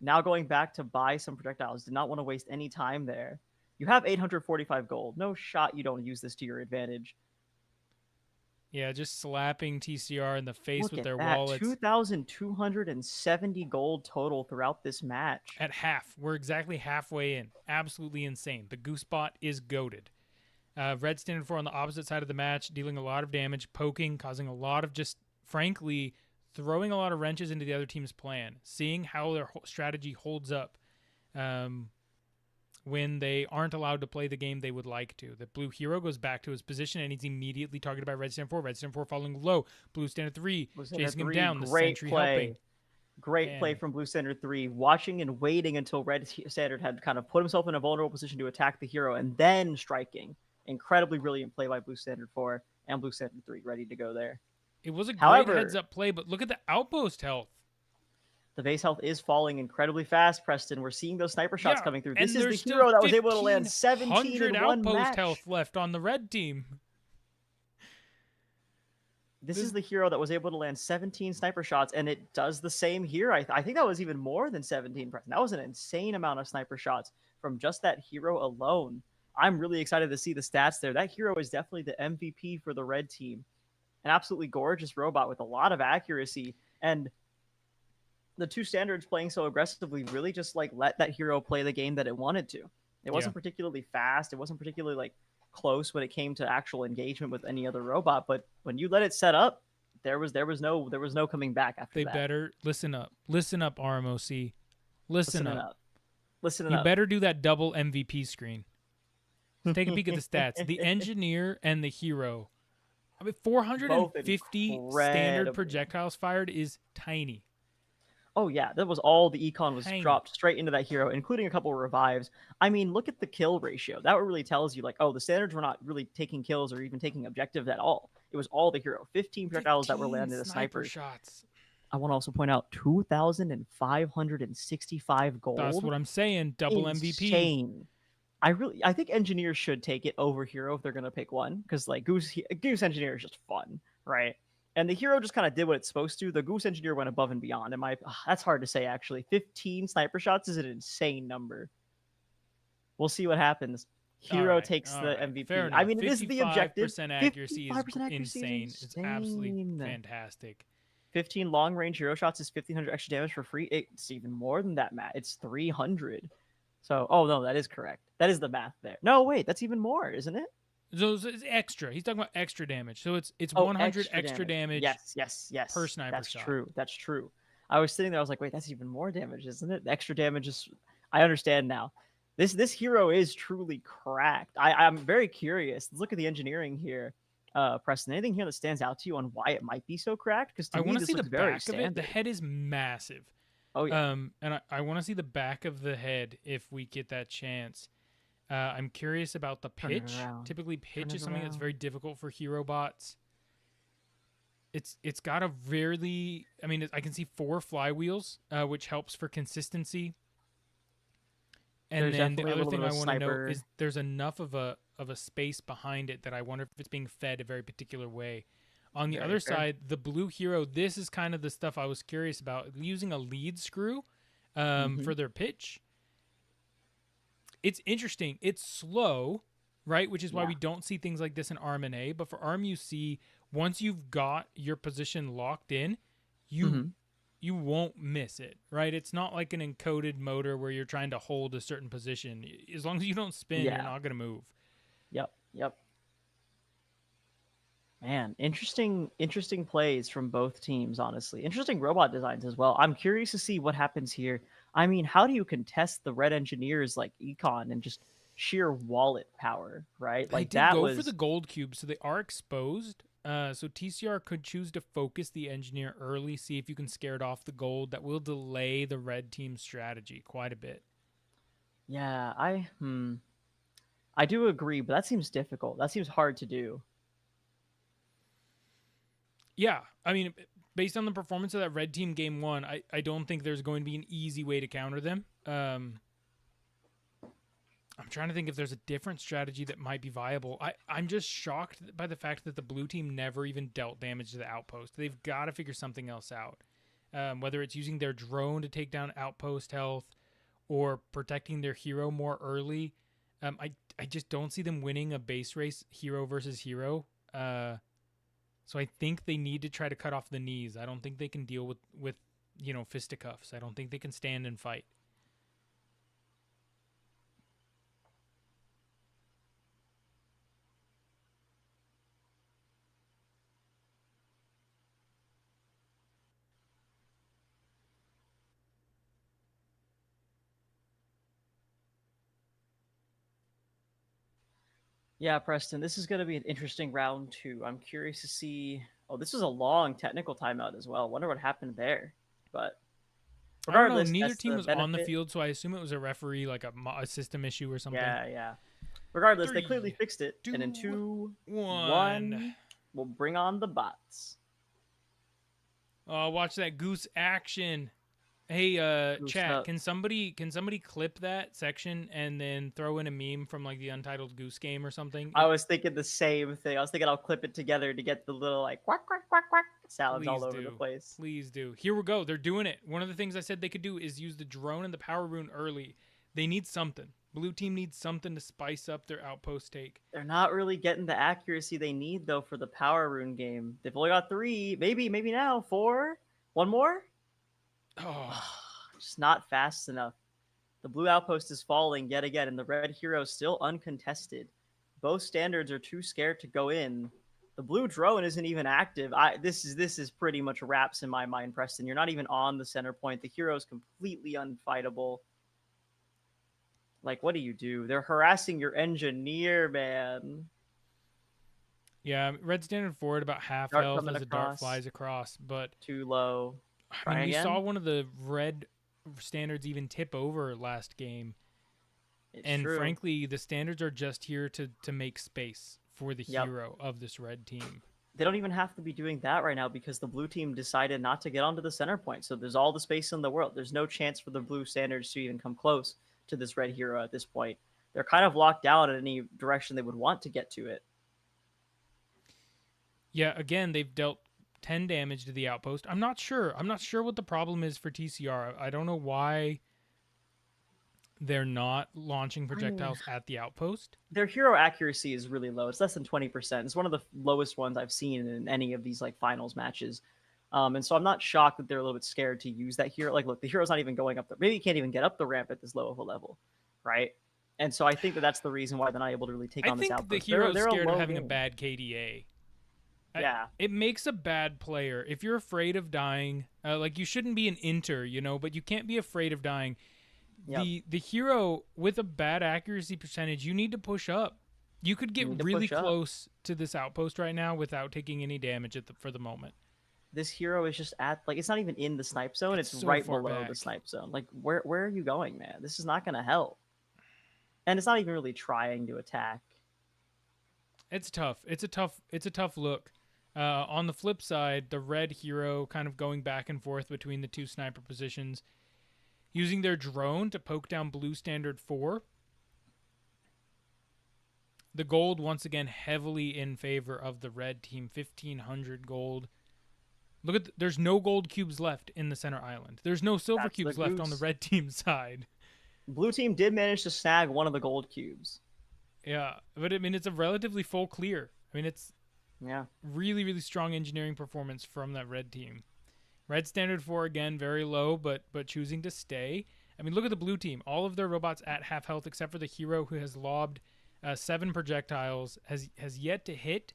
Now going back to buy some projectiles. Did not want to waste any time there. You have 845 gold. No shot you don't use this to your advantage. Yeah, just slapping TCR in the face Look with at their that. wallets. 2,270 gold total throughout this match. At half. We're exactly halfway in. Absolutely insane. The Goosebot is goated. Red Standard 4 on the opposite side of the match, dealing a lot of damage, poking, causing a lot of just, frankly, throwing a lot of wrenches into the other team's plan. Seeing how their strategy holds up when they aren't allowed to play the game they would like to. The blue hero goes back to his position and he's immediately targeted by Red Standard 4. Red Standard 4 falling low. Blue Standard 3 chasing him down. The sentry helping. Great play from Blue Standard 3, watching and waiting until Red Standard had kind of put himself in a vulnerable position to attack the hero and then striking. Incredibly brilliant play by Blue Standard 4 and Blue Standard 3 ready to go there. It was a great heads-up play, but look at the outpost health. The base health is falling incredibly fast, Preston. We're seeing those sniper shots coming through. This is the hero that was able to land 17 in one match. Outpost health left on the red team. This is the hero that was able to land 17 sniper shots, and it does the same here. I think that was even more than 17, Preston. That was an insane amount of sniper shots from just that hero alone. I'm really excited to see the stats there. That hero is definitely the MVP for the red team. An absolutely gorgeous robot with a lot of accuracy, and the two standards playing so aggressively really just like let that hero play the game that it wanted to. It wasn't particularly fast. It wasn't particularly like close when it came to actual engagement with any other robot. But when you let it set up, there was no coming back after that. They better listen up. Listen up, RMOC. Listen up. Listen up. You up. better do that double MVP screen. Take a peek at the stats. The engineer and the hero. I mean, 450 standard projectiles fired is tiny. Oh, yeah. That was all the econ was dropped straight into that hero, including a couple of revives. I mean, look at the kill ratio. That really tells you, like, oh, the standards were not really taking kills or even taking objectives at all. It was all the hero. 15 projectiles that were landed as snipers. Shots. I want to also point out 2,565 gold. That's what I'm saying. Double Insane. MVP. I think engineers should take it over hero if they're going to pick one, because like Goose Engineer is just fun, right? And the hero just kind of did what it's supposed to. The Goose Engineer went above and beyond. That's hard to say, actually. 15 sniper shots is an insane number. We'll see what happens. Hero takes the MVP. I mean, it is the objective. 55% accuracy is insane. It's absolutely fantastic. 15 long-range hero shots is 1,500 extra damage for free. It's even more than that, Matt. It's 300. So, oh, no, that is correct. That is the math there. No, wait, that's even more, isn't it? So it's extra. He's talking about extra damage. So it's 100 extra damage. Yes. Per sniper shot. True. That's true. I was sitting there. I was like, wait, that's even more damage, isn't it? The extra damage is. I understand now. This hero is truly cracked. I'm very curious. Let's look at the engineering here, Preston. Anything here that stands out to you on why it might be so cracked? Because I want to see the back of it. The head is massive. Oh yeah. And I want to see the back of the head if we get that chance. I'm curious about the pitch. Typically, pitch is something that's very difficult for hero bots. it's got a really, I mean, I can see 4 flywheels, which helps for consistency. And There's then the definitely a other little bit thing of I a want to note sniper. is there's enough of a space behind it that I wonder if it's being fed a very particular way. On the Very other fair. side, the blue hero, this is kind of the stuff I was curious about. Using a lead screw Hmm. for their pitch, it's interesting. It's slow, right? Which is why Yeah. we don't see things like this in RMNA. But for RMUC, once you've got your position locked in, you Hmm. you won't miss it, right? It's not like an encoded motor where you're trying to hold a certain position. As long as you don't spin, you're Yeah. not going to move. Yep. Yep. Man, interesting plays from both teams, honestly. Interesting robot designs as well. I'm curious to see what happens here. I mean, how do you contest the red engineers like Econ and just sheer wallet power, right? They Like did that go for the was gold cube, so they are exposed. So TCR could choose to focus the engineer early, see if you can scare it off the gold. That will delay the red team's strategy quite a bit. yeah, I do agree, but that seems difficult. That seems hard to do. Yeah, I mean, based on the performance of that red team game one, I don't think there's going to be an easy way to counter them. I'm trying to think if there's a different strategy that might be viable. I'm just shocked by the fact that the blue team never even dealt damage to the outpost. They've got to figure something else out. Whether it's using their drone to take down outpost health or protecting their hero more early. I just don't see them winning a base race hero versus hero. So I think they need to try to cut off the knees. I don't think they can deal with fisticuffs. I don't think they can stand and fight. Yeah, Preston, this is going to be an interesting round two. I'm curious to see. Oh, this was a long technical timeout as well. Wonder what happened there. But I don't know. regardless, Neither that's team the was on the benefit. field, so I assume it was a referee, like a system issue or something. Yeah, yeah. Regardless, they clearly 3, fixed it. And in 2, two, 1. 1, we'll bring on the bots. Oh, watch that goose action. Hey, Boost chat, up. can somebody clip that section and then throw in a meme from like the Untitled Goose Game or something? I was thinking the same thing. I was thinking I'll clip it together to get the little like quack quack quack quack sounds all Please over the do. place. Please do. Here we go. They're doing it. One of the things I said they could do is use the drone and the power rune early. They need something. Blue team needs something to spice up their outpost take. They're not really getting the accuracy they need though for the power rune game. They've only got 3, maybe now 4. One more? Oh, Just not fast enough. The blue outpost is falling yet again, and the red hero is still uncontested. Both standards are too scared to go in. The blue drone isn't even active. This is pretty much wraps in my mind, Preston. You're not even on the center point. The hero is completely unfightable. Like, what do you do? They're harassing your engineer, man. yeah. Red standard forward about half Dart health coming as a dart across. flies across. But Too low. I mean, Try we saw again. one of the red standards even tip over last game. It's And true. frankly, the standards are just here to make space for the Yep. hero of this red team. They don't even have to be doing that right now because the blue team decided not to get onto the center point. So there's all the space in the world. There's no chance for the blue standards to even come close to this red hero at this point. They're kind of locked down in any direction they would want to get to it. Yeah, again, they've dealt 10 damage to the outpost. I'm not sure. I'm not sure what the problem is for TCR. I don't know why they're not launching I mean, projectiles at the outpost. their hero accuracy is really low. It's less than 20%. It's one of the lowest ones I've seen in any of these like finals matches. And so I'm not shocked that they're a little bit scared to use that hero. Like, look, the hero's not even going up. Maybe he can't even get up the ramp at this low of a level, right? And so I think that that's the reason why they're not able to really take I on this think the outpost. hero's They're a scared of low having a game. bad KDA. Yeah. It makes a bad player. If you're afraid of dying, like you shouldn't be an inter, but you can't be afraid of dying. Yep. The hero with a bad accuracy percentage, you need to push up. You could You get need to really push up. close to this outpost right now without taking any damage for the moment. This hero is just at like it's not even in the snipe zone. It's It's so right far below the back. snipe zone. Like where are you going, man? This is not gonna help. And it's not even really trying to attack. It's tough. It's a tough look. On the flip side, the red hero kind of going back and forth between the two sniper positions, using their drone to poke down blue standard 4. The gold, once again, heavily in favor of the red team, 1,500 gold. Look at, there's no gold cubes left in the center island. There's no silver cubes left on the red team side. Blue team did manage to snag one of the gold cubes. Yeah, but I mean, it's a relatively full clear. I mean, it's Yeah. really, really strong engineering performance from that red team. Red standard 4, again, very low, but choosing to stay. I mean, look at the blue team. All of their robots at half health, except for the hero, who has lobbed 7 projectiles, has yet to hit.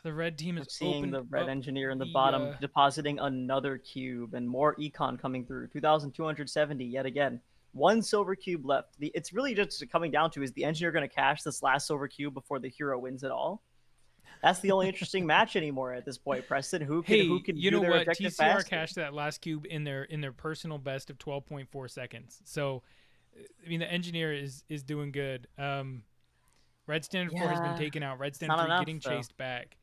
The red team is seeing the red engineer in the bottom depositing another cube and more econ coming through. 2,270 yet again. 1 silver cube left. It's really just coming down to, is the engineer going to cash this last silver cube before the hero wins it all? That's the only interesting match anymore at this point, Preston. Who can you do know their what? objective TCR faster? cashed that last cube in their personal best of 12.4 seconds. So, I mean, the engineer is doing good. Red standard 4 has been taken out. Red standard 3 getting chased back.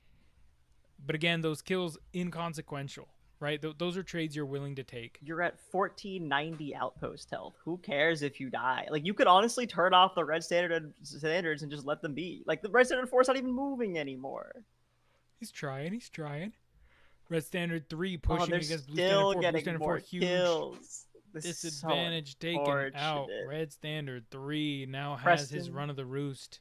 But again, those kills inconsequential, right? Those are trades you're willing to take. You're at 1490 outpost health. Who cares if you die? Like, you could honestly turn off the red standards and just let them be. Like, the red standard 4 is not even moving anymore. He's trying. Red standard 3 pushing against blue still standard 4. Blue standard 4 huge kills. disadvantage taken out. Red standard 3 now has his run of the roost.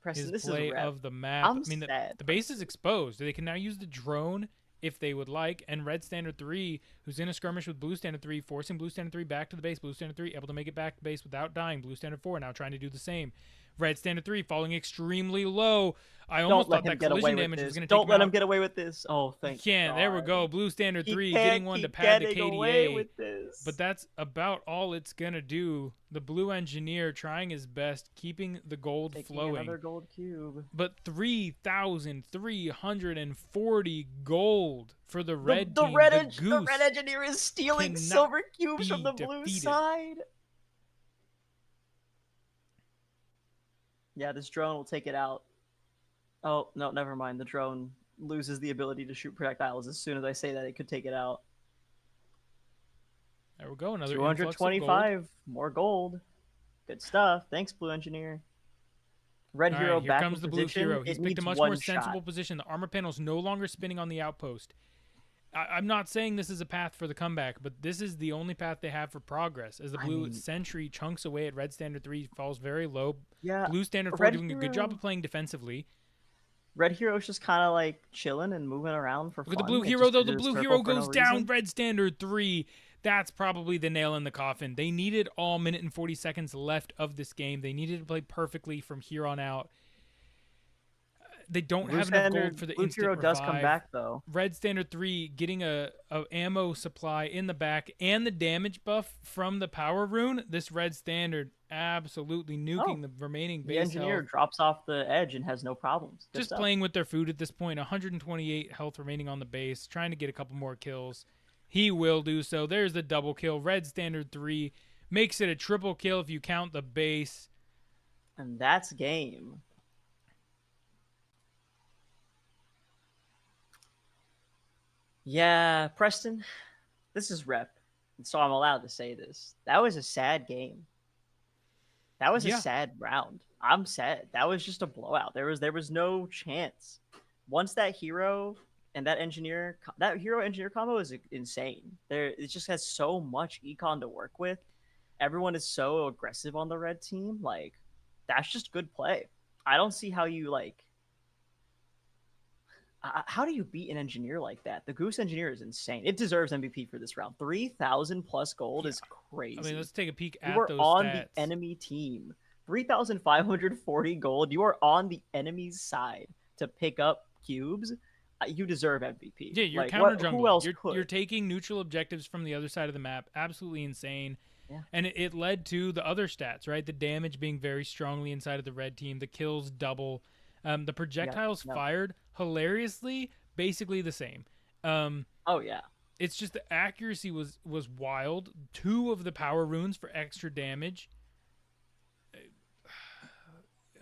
Preston, his play of the map. I mean, the base is exposed. They can now use the drone if they would like. And red standard 3, who's in a skirmish with blue standard 3, forcing blue standard 3 back to the base. Blue standard 3 able to make it back to the base without dying. Blue standard 4 now trying to do the same. Red standard 3 falling extremely low. I almost thought that collision damage was going to take him out. Don't let him get away with this. Oh, thank God. There we go. Blue standard 3 getting one to pad the KDA. But that's about all it's going to do. The blue engineer trying his best, keeping the gold flowing. Another gold cube. But 3,340 gold for the red team. The red engineer is stealing silver cubes from the blue side. Yeah, this drone will take it out. Oh, no, never mind. The drone loses the ability to shoot projectiles as soon as I say that it could take it out. There we go. Another 225 more gold. Good stuff. Thanks, blue engineer. Red hero back in position. Here comes the blue hero. He's picked a much more sensible position. The armor panel's no longer spinning on the outpost. I'm not saying this is a path for the comeback, but this is the only path they have for progress. As the blue sentry chunks away at red standard 3, falls very low. Yeah, blue standard 4 doing a good job of playing defensively. Red hero's just kind of like chilling and moving around for fun. Look at the blue hero, though. The blue hero goes down red standard 3. That's probably the nail in the coffin. They needed all minute and 40 seconds left of this game. They needed to play perfectly from here on out. They don't have enough gold for the instant revive. Does come back though. Red standard 3 getting a ammo supply in the back and the damage buff from the power rune. This red standard absolutely nuking the remaining base. The engineer drops off the edge and has no problems. Just playing with their food at this point. 128 health remaining on the base, trying to get a couple more kills. He will do so. There's the double kill. Red standard 3 makes it a triple kill if you count the base. And that's game. Yeah, Preston, this is rep, so I'm allowed to say this. That was a sad game. That was a sad round. I'm sad. That was just a blowout. There was no chance. Once that hero and that hero engineer combo is insane. It just has so much econ to work with. Everyone is so aggressive on the red team. Like, that's just good play. I don't see how you how do you beat an engineer like that? The Goose engineer is insane. It deserves MVP for this round. 3,000 plus gold is crazy. I mean, let's take a peek at those stats. You are on the enemy team. 3,540 gold. You are on the enemy's side to pick up cubes. You deserve MVP. Yeah, you're counter jungling. Who else you're taking neutral objectives from the other side of the map. Absolutely insane. Yeah. And it led to the other stats, right? The damage being very strongly inside of the red team. The kills double. The projectiles fired, hilariously, basically the same. Oh, yeah. It's just the accuracy was wild. 2 of the power runes for extra damage. I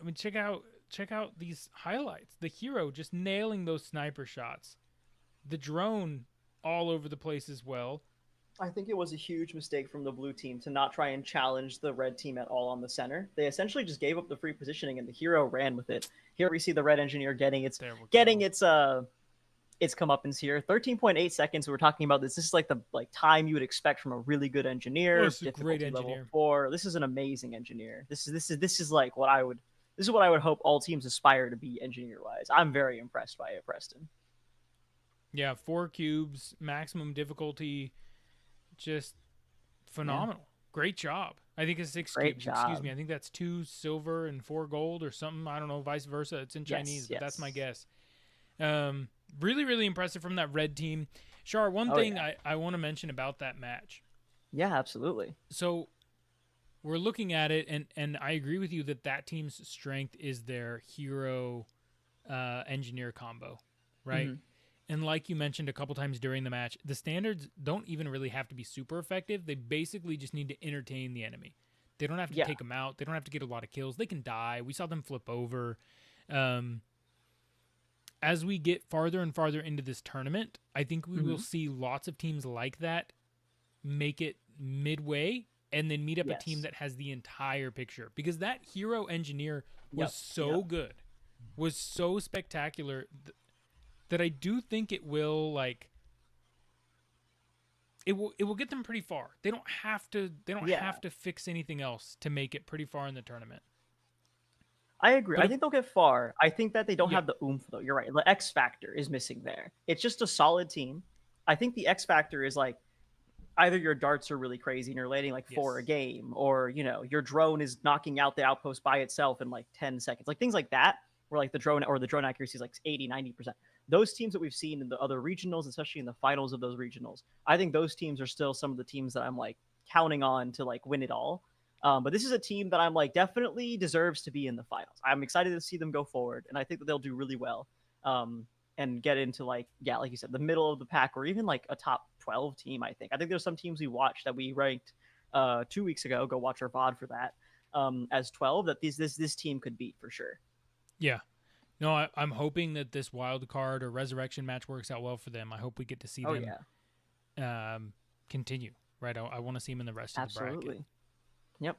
mean, check out check out these highlights. The hero just nailing those sniper shots. The drone all over the place as well. I think it was a huge mistake from the blue team to not try and challenge the red team at all on the center. They essentially just gave up the free positioning, and the hero ran with it. Here we see the red engineer getting its comeuppance here. 13.8 seconds. We're talking about this. This is like the time you would expect from a really good engineer. Oh, it's a great Difficulty engineer. level 4. This is an amazing engineer. This is like what I would. This is what I would hope all teams aspire to be engineer wise. I'm very impressed by it, Preston. Yeah, 4 cubes, maximum difficulty, just phenomenal. Yeah. Great job. I think it's 6 cubes. Job. Excuse me. I think that's 2 silver and 4 gold or something. I don't know, vice versa. It's in Chinese, but that's my guess. Really, really impressive from that red team. Shaur, one thing I want to mention about that match. Yeah, absolutely. So we're looking at it, and I agree with you that team's strength is their hero engineer combo, right? Mm-hmm. And like you mentioned a couple times during the match, the standards don't even really have to be super effective. They basically just need to entertain the enemy. They don't have to take them out. They don't have to get a lot of kills. They can die. We saw them flip over. As we get farther and farther into this tournament, I think we will see lots of teams like that make it midway and then meet up a team that has the entire picture. Because that hero engineer was so good, was so spectacular, that I do think it will it will get them pretty far. They don't have to have to fix anything else to make it pretty far in the tournament. I agree. I think they'll get far. I think that they don't have the oomph, though. You're right. The X factor is missing there. It's just a solid team. I think the X factor is either your darts are really crazy and you're landing 4 a game, or your drone is knocking out the outpost by itself in 10 seconds. Things like that, where the drone accuracy is 80, 90%. Those teams that we've seen in the other regionals, especially in the finals of those regionals, I think those teams are still some of the teams that I'm counting on to win it all. But this is a team that I'm definitely deserves to be in the finals. I'm excited to see them go forward, and I think that they'll do really well and get into like you said, the middle of the pack, or even a top 12 team. I think there's some teams we watched that we ranked 2 weeks ago. Go watch our VOD for that as 12 that this team could beat for sure. Yeah. No, I'm hoping that this wild card or resurrection match works out well for them. I hope we get to see them continue. Right, I want to see them in the rest of the bracket. Yep.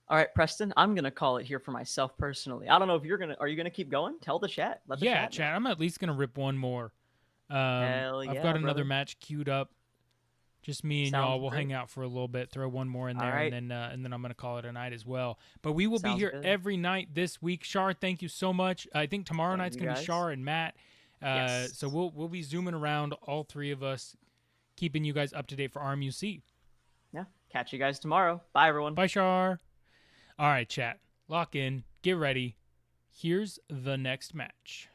All right, Preston, I'm going to call it here for myself personally. I don't know if are you going to keep going? Tell the chat. Let the chat know. I'm at least going to rip one more. Hell yeah, I've got another match queued up. Just me and y'all. We'll hang out for a little bit, throw one more in there, and then I'm going to call it a night as well. But we will be here every night this week. Shaur, thank you so much. I think tomorrow night's going to be Shaur and Matt. So we'll be zooming around, all three of us, keeping you guys up to date for RMUC. Yeah. Catch you guys tomorrow. Bye, everyone. Bye, Shaur. All right, chat. Lock in. Get ready. Here's the next match.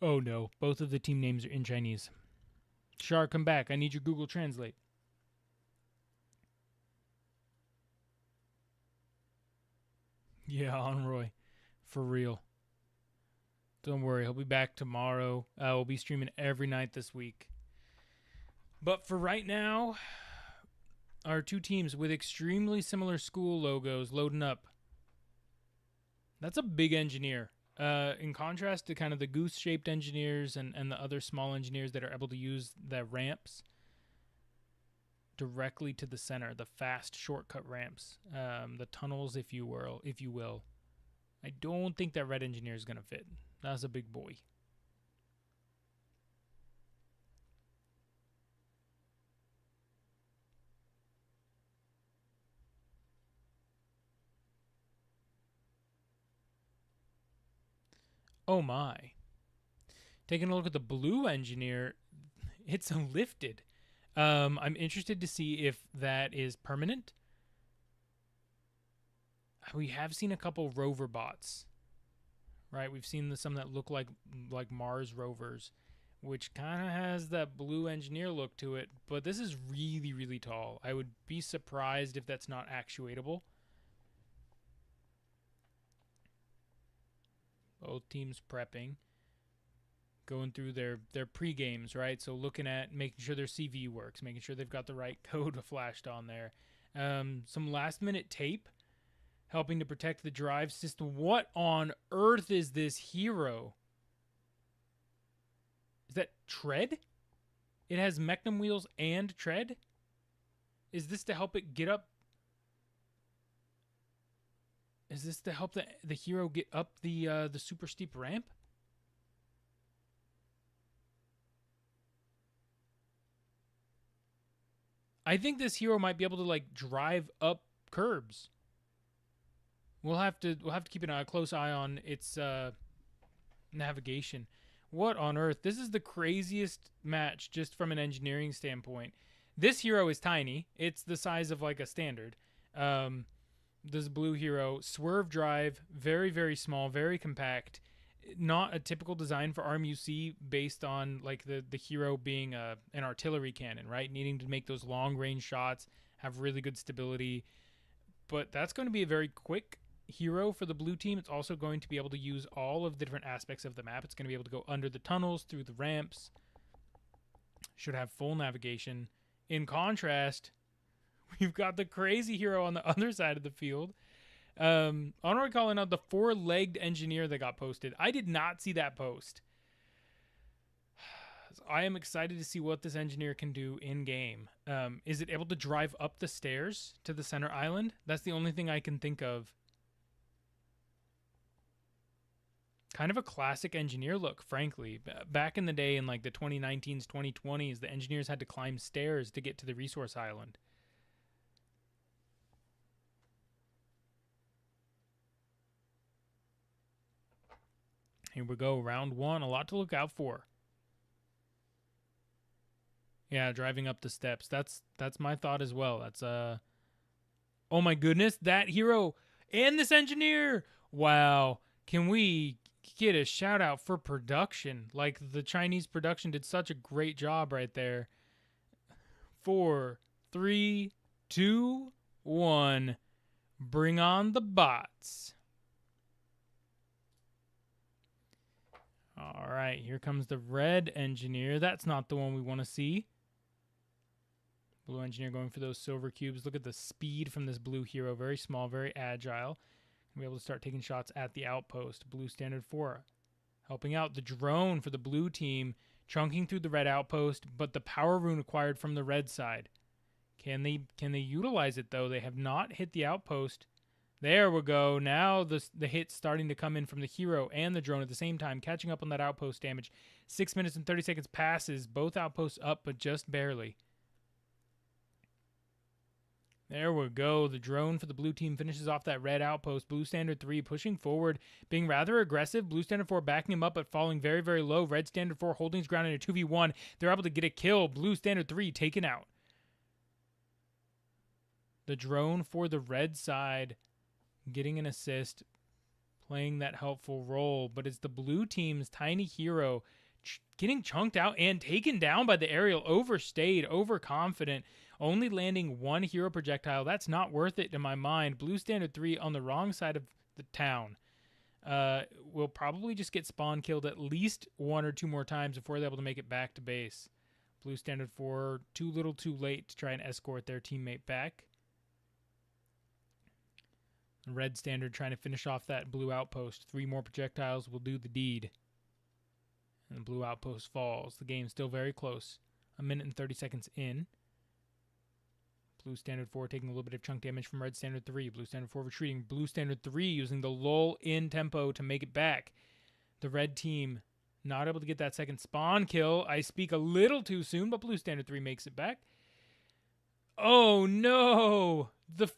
Oh, no. Both of the team names are in Chinese. Shaur, come back. I need your Google Translate. Yeah, Onroy. For real. Don't worry, he'll be back tomorrow. We'll be streaming every night this week. But for right now, our two teams with extremely similar school logos loading up. That's a big engineer. In contrast to kind of the goose-shaped engineers and the other small engineers that are able to use the ramps directly to the center, the fast shortcut ramps, the tunnels, if you will. I don't think that red engineer is going to fit. That's a big boy. Oh my. Taking a look at the blue engineer, it's lifted. I'm interested to see if that is permanent. We have seen a couple rover bots, right? We've seen some that look like Mars rovers, which kind of has that blue engineer look to it. But this is really, really tall. I would be surprised if that's not actuatable. Both teams prepping. going through their pre-games, right? So looking at making sure their CV works, making sure they've got the right code flashed on there. Some last-minute tape helping to protect the drive system. What on earth is this hero? Is that tread? It has Mechnum wheels and tread? Is this to help it get up? Is this to help the hero get up the super steep ramp? I think this hero might be able to like drive up curbs. We'll have to keep a close eye on its navigation. What on earth? This is the craziest match just from an engineering standpoint. This hero is tiny. It's the size of like a standard. This blue hero, swerve drive, very, very small, very compact. Not a typical design for RMUC based on like the hero being an artillery cannon, right? Needing to make those long range shots, have really good stability. But that's going to be a very quick hero for the blue team. It's also going to be able to use all of the different aspects of the map. It's going to be able to go under the tunnels, through the ramps. Should have full navigation. In contrast, we've got the crazy hero on the other side of the field. Honorary calling out the 4-legged engineer that got posted. I did not see that post. So I am excited to see what this engineer can do in game. Is it able to drive up the stairs to the center island? That's the only thing I can think of. Kind of a classic engineer look, frankly. Back in the day, in like the 2019s, 2020s, the engineers had to climb stairs to get to the resource island. Here we go, round one. A lot to look out for. Yeah, driving up the steps. That's my thought as well. That's oh my goodness, that hero and this engineer. Wow. Can we get a shout out for production? Like the Chinese production did such a great job right there. 4, 3, 2, 1. Bring on the bots. All right, here comes the red engineer. That's not the one we want to see. Blue engineer going for those silver cubes. Look at the speed from this blue hero. Very small, very agile. Be able to start taking shots at the outpost. Blue standard 4. Helping out the drone for the blue team. Chunking through the red outpost, but the power rune acquired from the red side. Can they utilize it, though? They have not hit the outpost. There we go. Now the hit's starting to come in from the hero and the drone at the same time, catching up on that outpost damage. 6 minutes and 30 seconds passes. Both outposts up, but just barely. There we go. The drone for the blue team finishes off that red outpost. Blue standard 3 pushing forward, being rather aggressive. Blue standard 4 backing him up, but falling very, very low. Red standard 4 holding his ground in a 2v1. They're able to get a kill. Blue standard 3 taken out. The drone for the red side getting an assist, playing that helpful role, but it's the blue team's tiny hero getting chunked out and taken down by the aerial. Overstayed, overconfident, only landing one hero projectile. That's not worth it in my mind. Blue standard 3 on the wrong side of the town. Will probably just get spawn killed at least 1 or 2 more times before they're able to make it back to base. Blue standard 4 too little too late to try and escort their teammate back. Red standard trying to finish off that blue outpost. 3 more projectiles will do the deed. And the blue outpost falls. The game's still very close. 1 minute and 30 seconds in. Blue standard 4 taking a little bit of chunk damage from red standard 3. Blue standard 4 retreating. Blue standard 3 using the lull in tempo to make it back. The red team not able to get that second spawn kill. I speak a little too soon, but blue standard 3 makes it back. Oh no! The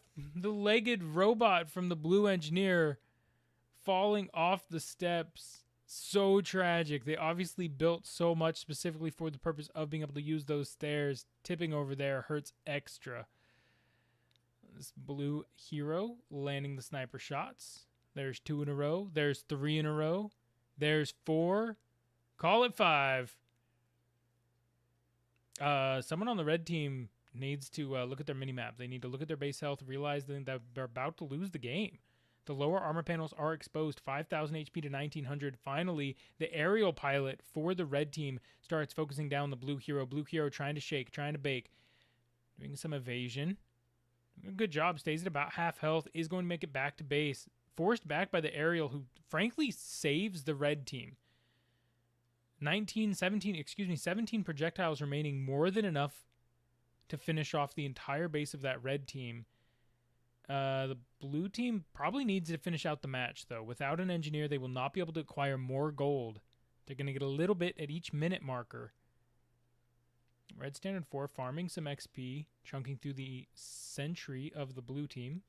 legged robot from the blue engineer falling off the steps. So tragic. They obviously built so much specifically for the purpose of being able to use those stairs. Tipping over there hurts extra. This blue hero landing the sniper shots. There's 2 in a row. There's 3 in a row. There's 4. Call it 5. Someone on the red team needs to look at their minimap. They need to look at their base health, realize that they're about to lose the game. The lower armor panels are exposed, 5,000 HP to 1,900. Finally, the aerial pilot for the red team starts focusing down the blue hero. Blue hero trying to shake, trying to bake, doing some evasion. Good job, stays at about half health, is going to make it back to base. Forced back by the aerial, who frankly saves the red team. 17 projectiles remaining, more than enough to finish off the entire base of that red team. The blue team probably needs to finish out the match, though. Without an engineer, they will not be able to acquire more gold. They're going to get a little bit at each minute marker. Red Standard 4 farming some XP, chunking through the sentry of the blue team.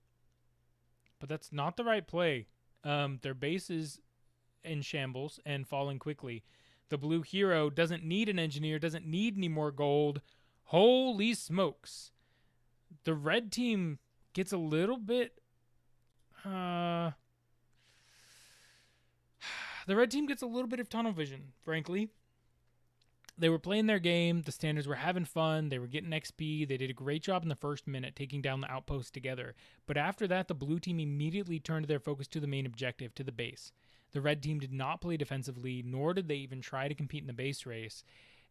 But that's not the right play. Their base is in shambles and falling quickly. The blue hero doesn't need an engineer, doesn't need any more gold. Holy smokes. The red team gets a little bit... the red team gets a little bit of tunnel vision, frankly. They were playing their game. The standards were having fun. They were getting XP. They did a great job in the first minute, taking down the outpost together. But after that, the blue team immediately turned their focus to the main objective, to the base. The red team did not play defensively, nor did they even try to compete in the base race.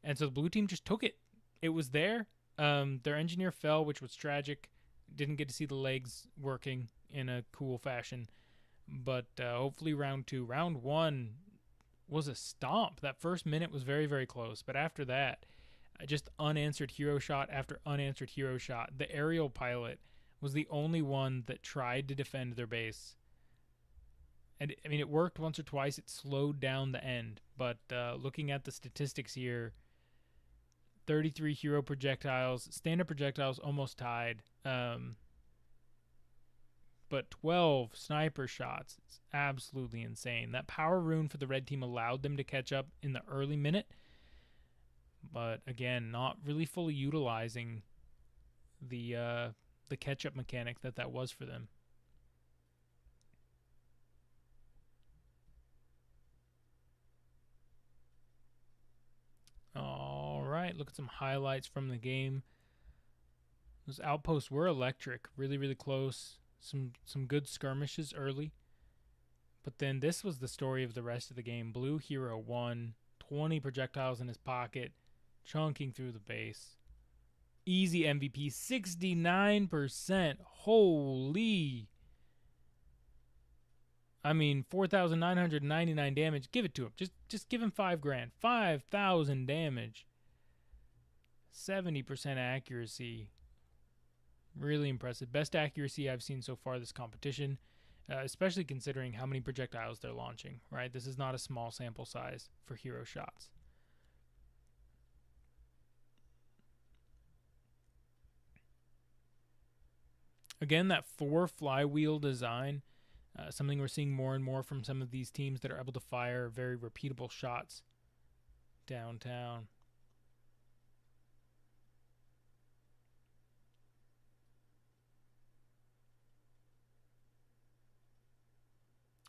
And so the blue team just took it. It was there. Their engineer fell, which was tragic. Didn't get to see the legs working in a cool fashion. But hopefully round 2. Round 1 was a stomp. That first minute was very, very close. But after that, just unanswered hero shot after unanswered hero shot. The aerial pilot was the only one that tried to defend their base. And, I mean, it worked once or twice. It slowed down the end. But looking at the statistics here, 33 hero projectiles. Standard projectiles almost tied. But 12 sniper shots. It's absolutely insane. That power rune for the red team allowed them to catch up in the early minute. But again, not really fully utilizing the catch-up mechanic that was for them. All right, look at some highlights from the game. Those outposts were electric, really, really close. Some good skirmishes early. But then this was the story of the rest of the game. Blue hero won, 20 projectiles in his pocket, chunking through the base. Easy MVP, 69%. Holy. I mean, 4,999 damage. Give it to him. Just give him $5,000. 5,000 damage. 70% accuracy. Really impressive. Best accuracy I've seen so far this competition, especially considering how many projectiles they're launching, right? This is not a small sample size for hero shots. Again, that 4 flywheel design, something we're seeing more and more from some of these teams that are able to fire very repeatable shots downtown.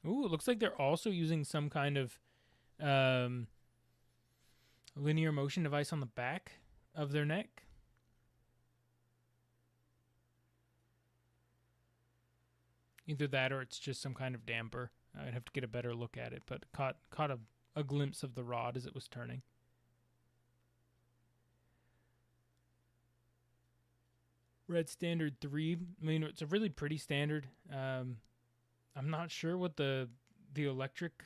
Ooh, it looks like they're also using some kind of linear motion device on the back of their neck. Either that or it's just some kind of damper. I'd have to get a better look at it, but caught a glimpse of the rod as it was turning. Red Standard 3. I mean, it's a really pretty standard. I'm not sure what the electric,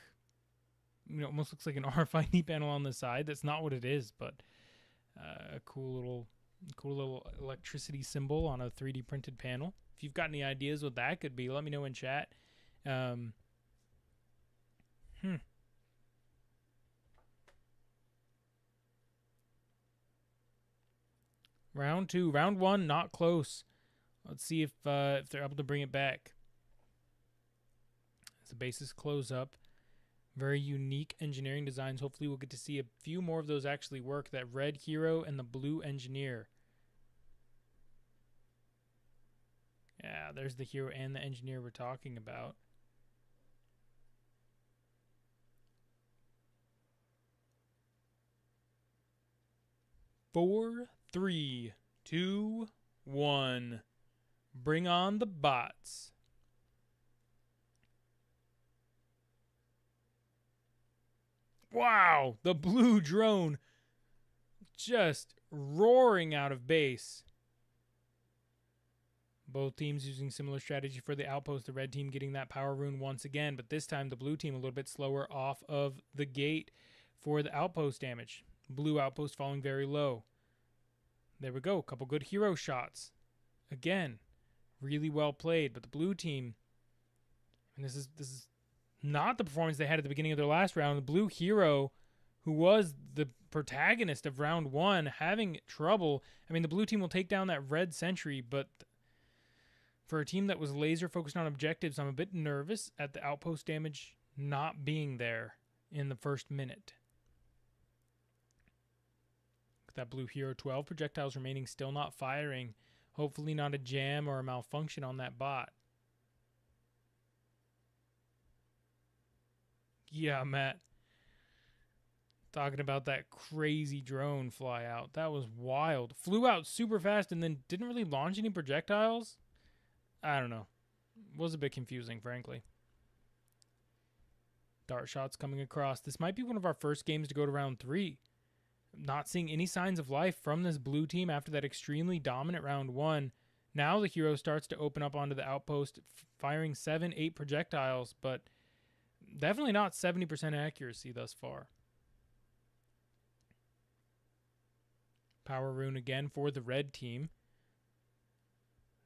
almost looks like an RFID panel on the side. That's not what it is, but a cool little electricity symbol on a 3D printed panel. If you've got any ideas what that could be, let me know in chat. Round 2, round 1, not close. Let's see if they're able to bring it back. As the bases close up, very unique engineering designs. Hopefully we'll get to see a few more of those actually work. That red hero and the blue engineer. Yeah, there's the hero and the engineer we're talking about. Four, 3, 2, 1. Bring on the bots. Wow, the blue drone just roaring out of base. Both teams using similar strategy for the outpost. The red team getting that power rune once again, but this time the blue team a little bit slower off of the gate for the outpost damage. Blue outpost falling very low. There we go. A couple good hero shots. Again, really well played, but the blue team, and this is not the performance they had at the beginning of their last round. The blue hero, who was the protagonist of round one, having trouble. I mean, the blue team will take down that red sentry, but for a team that was laser focused on objectives, I'm a bit nervous at the outpost damage not being there in the first minute. That blue hero, 12 projectiles remaining, still not firing. Hopefully not a jam or a malfunction on that bot. Yeah, Matt. Talking about that crazy drone fly out. That was wild. Flew out super fast and then didn't really launch any projectiles. I don't know. Was a bit confusing, frankly. Dart shots coming across. This might be one of our first games to go to round 3. Not seeing any signs of life from this blue team after that extremely dominant round 1. Now the hero starts to open up onto the outpost, firing 7-8 projectiles, but definitely not 70% accuracy thus far. Power rune again for the red team.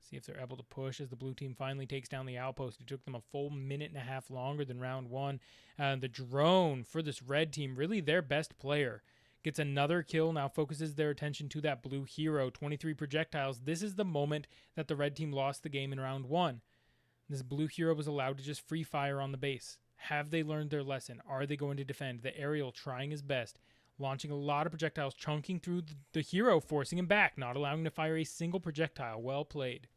See if they're able to push as the blue team finally takes down the outpost. It took them a full minute and a half longer than round 1. The drone for this red team, really their best player, gets another kill, now focuses their attention to that blue hero. 23 projectiles. This is the moment that the red team lost the game in round 1. This blue hero was allowed to just free fire on the base. Have they learned their lesson? Are they going to defend? The aerial trying his best, launching a lot of projectiles, chunking through the hero, forcing him back, not allowing him to fire a single projectile. Well played.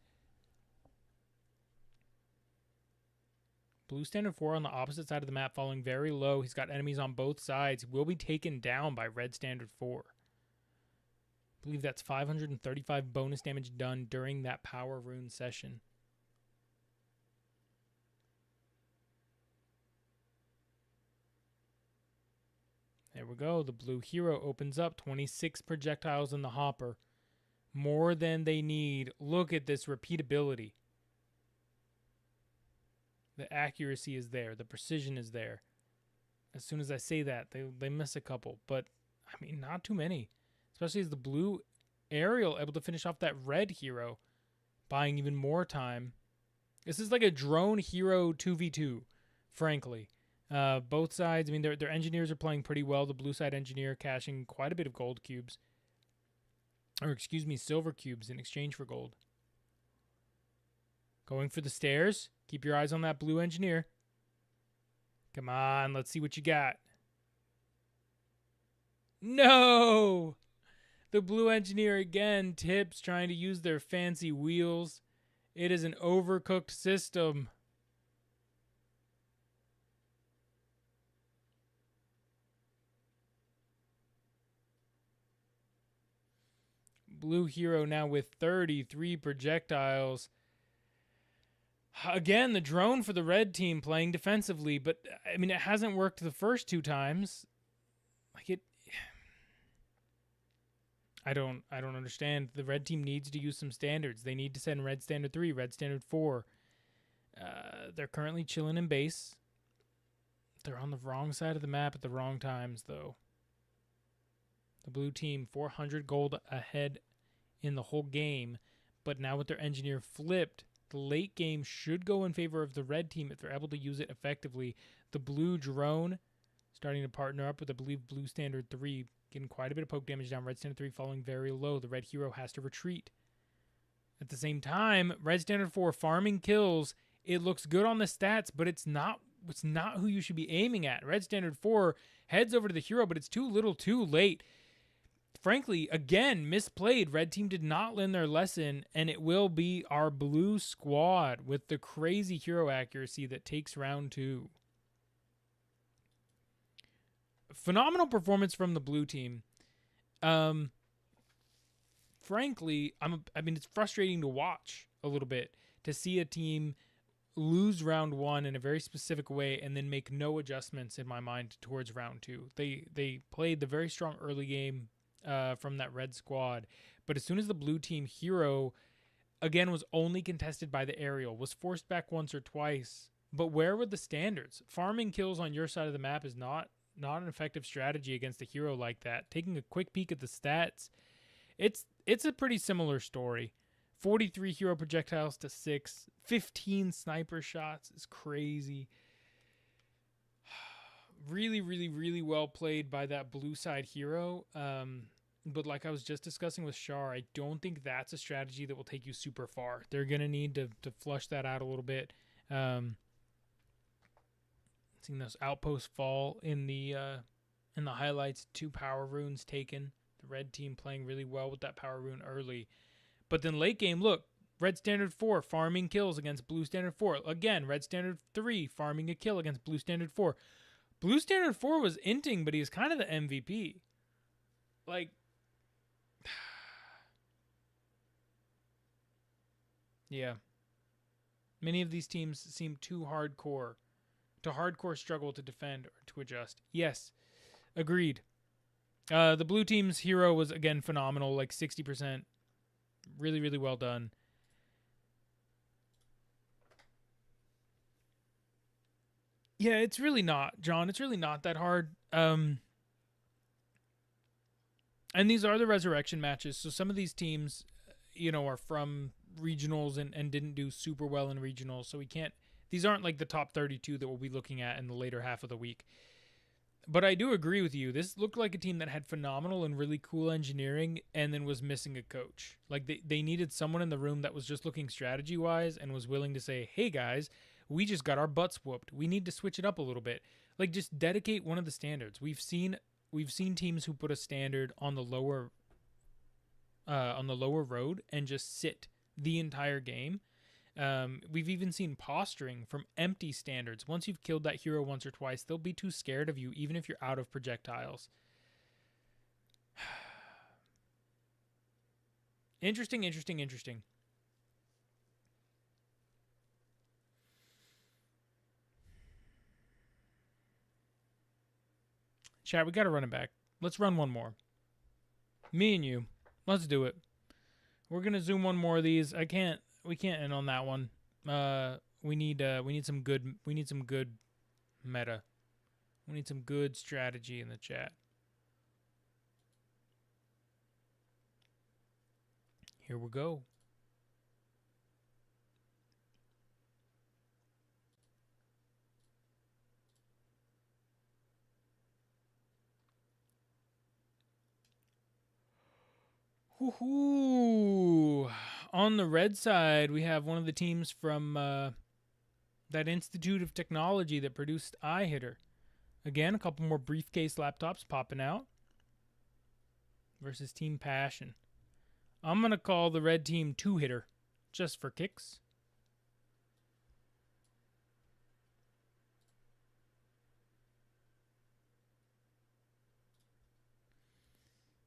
Blue standard 4 on the opposite side of the map, falling very low. He's got enemies on both sides. He will be taken down by red standard 4. I believe that's 535 bonus damage done during that power rune session. There we go. The blue hero opens up. 26 projectiles in the hopper. More than they need. Look at this repeatability. The accuracy is there. The precision is there. As soon as I say that, they miss a couple. But, I mean, not too many. Especially as the blue aerial able to finish off that red hero, buying even more time. This is like a drone hero 2v2, frankly. Both sides, I mean, their engineers are playing pretty well. The blue side engineer cashing quite a bit of gold cubes. Or, excuse me, silver cubes in exchange for gold. Going for the stairs. Keep your eyes on that blue engineer. Come on, let's see what you got. No! The blue engineer again tips, trying to use their fancy wheels. It is an overcooked system. Blue hero now with 33 projectiles. Again, the drone for the red team playing defensively, but I mean, it hasn't worked the first 2 times. I don't understand. The red team needs to use some standards. They need to send red standard 3, red standard 4. They're currently chilling in base. They're on the wrong side of the map at the wrong times, though. The blue team 400 gold ahead in the whole game, but now with their engineer flipped, the late game should go in favor of the red team if they're able to use it effectively. The blue drone starting to partner up with, I believe, blue standard 3, getting quite a bit of poke damage down. Red standard 3 falling very low. The red hero has to retreat. At the same time, red standard 4 farming kills. It looks good on the stats, but it's not who you should be aiming at. Red standard 4 heads over to the hero, but it's too little too late. Frankly, again, misplayed. Red team did not learn their lesson, and it will be our blue squad with the crazy hero accuracy that takes round 2. Phenomenal performance from the blue team. Frankly, I mean, it's frustrating to watch a little bit, to see a team lose round 1 in a very specific way and then make no adjustments in my mind towards round 2. They played the very strong early game from that red squad, but as soon as the blue team hero again was only contested by the aerial, was forced back once or twice, but where were the standards? Farming kills on your side of the map is not an effective strategy against a hero like that. Taking a quick peek at the stats, it's a pretty similar story. 43 hero projectiles to 6, 15 sniper shots is crazy. Really, really, really well played by that blue side hero. But like I was just discussing with Shaur, I don't think that's a strategy that will take you super far. They're going to need to flush that out a little bit. Seeing those outposts fall in the highlights, 2 power runes taken. The red team playing really well with that power rune early. But then late game, look, red standard 4 farming kills against blue standard 4. Again, red standard 3 farming a kill against blue standard 4. Blue standard 4 was inting, but he was kind of the MVP. Like, yeah. Many of these teams seem too hardcore struggle to defend or to adjust. Yes, agreed. The blue team's hero was, again, phenomenal, like 60%. Really, really well done. Yeah, it's really not, John. It's really not that hard. And these are the resurrection matches, so some of these teams, are from regionals and didn't do super well in regionals, so we can't. These aren't like the top 32 that we'll be looking at in the later half of the week. But I do agree with you. This looked like a team that had phenomenal and really cool engineering and then was missing a coach. Like they needed someone in the room that was just looking strategy-wise and was willing to say, hey, guys, we just got our butts whooped. We need to switch it up a little bit. Like, just dedicate one of the standards. We've seen teams who put a standard on the lower road and just sit the entire game. We've even seen posturing from empty standards. Once you've killed that hero once or twice, they'll be too scared of you, even if you're out of projectiles. Interesting. Chat, we got to run it back. Let's run one more. Me and you. Let's do it. We're going to zoom one more of these. We can't end on that one. We need some good meta. We need some good strategy in the chat. Here we go. Woohoo! On the red side, we have one of the teams from that Institute of Technology that produced iHitter. Again, a couple more briefcase laptops popping out. Versus Team Passion. I'm going to call the red team 2-hitter, just for kicks.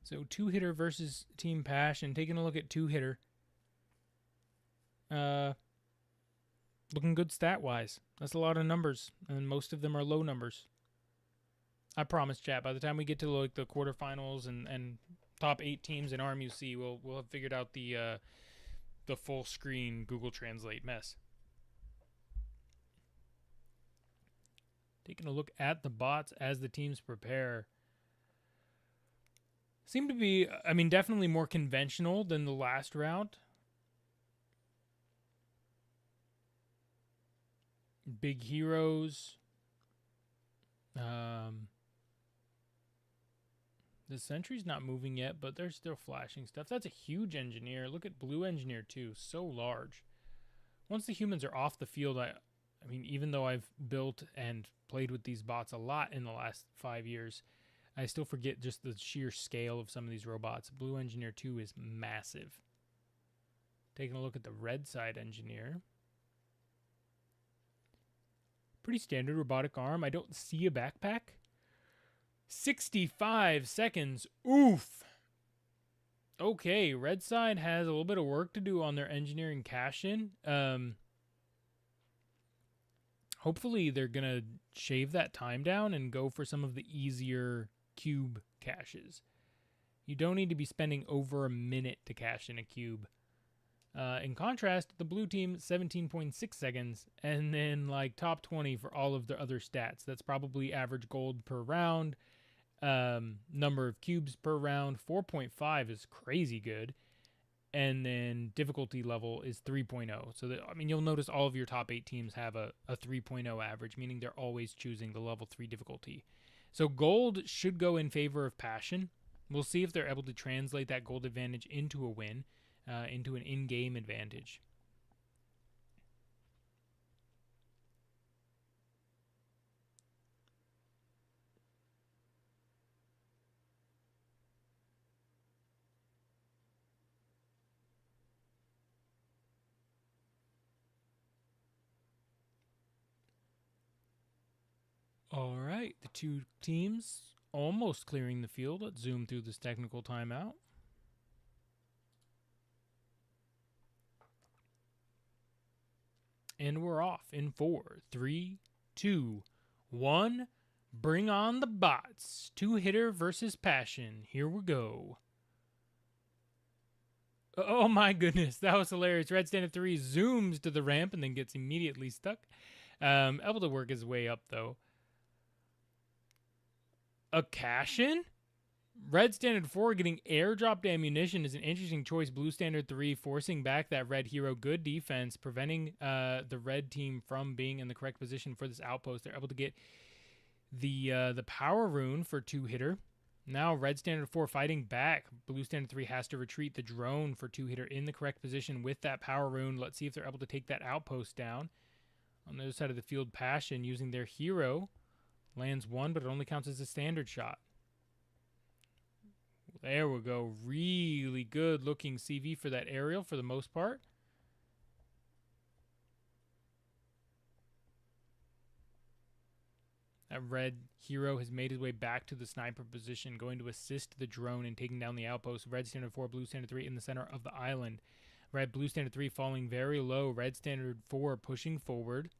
So 2-hitter versus Team Passion. Taking a look at 2-hitter. Looking good stat-wise. That's a lot of numbers, and most of them are low numbers. I promise, chat, by the time we get to like the quarterfinals and top 8 teams in RMUC, we'll have figured out the full screen Google Translate mess. Taking a look at the bots as the teams prepare. Seem to be, definitely more conventional than the last round. Big heroes. The sentry's not moving yet, but they're still flashing stuff. That's a huge engineer. Look at blue engineer too, so large. Once the humans are off the field, even though I've built and played with these bots a lot in the last 5 years, I still forget just the sheer scale of some of these robots. Blue engineer 2 is massive. Taking a look at the red side engineer. Pretty standard robotic arm. I don't see a backpack. 65 seconds. Oof. Okay, red side has a little bit of work to do on their engineering cash-in. Hopefully they're going to shave that time down and go for some of the easier cube caches. You don't need to be spending over a minute to cache in a cube. In contrast, the blue team, 17.6 seconds, and then like top 20 for all of the other stats. That's probably average gold per round, number of cubes per round. 4.5 is crazy good. And then difficulty level is 3.0. So, you'll notice all of your top 8 teams have a 3.0 average, meaning they're always choosing the level 3 difficulty. So gold should go in favor of Passion. We'll see if they're able to translate that gold advantage into a win, into an in-game advantage. All right, the two teams almost clearing the field. Let's zoom through this technical timeout. And we're off in 4, 3, 2, 1. Bring on the bots. 2-hitter versus Passion. Here we go. Oh my goodness, that was hilarious. Red Standard 3 zooms to the ramp and then gets immediately stuck. Able to work his way up though. A cash-in? Red Standard 4 getting airdropped ammunition is an interesting choice. Blue Standard 3 forcing back that red hero. Good defense, preventing the red team from being in the correct position for this outpost. They're able to get the power rune for 2-hitter. Now Red Standard 4 fighting back. Blue Standard 3 has to retreat the drone for 2-hitter in the correct position with that power rune. Let's see if they're able to take that outpost down. On the other side of the field, Passion using their hero. Lands 1, but it only counts as a standard shot. There we go. Really good looking CV for that aerial for the most part. That red hero has made his way back to the sniper position, going to assist the drone in taking down the outpost. Red Standard 4, Blue Standard 3 in the center of the island. Blue Standard 3 falling very low. Red Standard 4 pushing forward.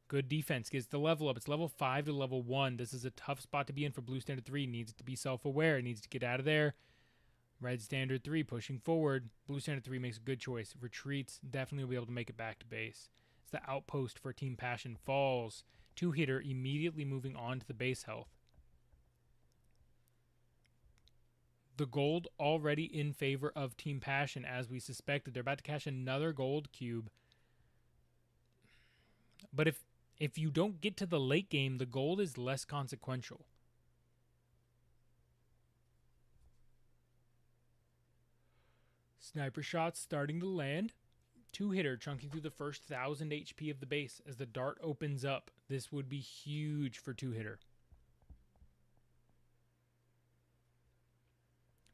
Good defense. Gets the level up. It's level 5 to level 1. This is a tough spot to be in for Blue Standard 3. Needs to be self-aware. Needs to get out of there. Red Standard 3 pushing forward. Blue Standard 3 makes a good choice. Retreats. Definitely will be able to make it back to base. It's the outpost for Team Passion. Falls. 2-hitter immediately moving on to the base health. The gold already in favor of Team Passion as we suspected. They're about to cash another gold cube. But if you don't get to the late game, the gold is less consequential. Sniper shots starting to land. 2-hitter chunking through the first 1,000 HP of the base as the dart opens up. This would be huge for 2-hitter.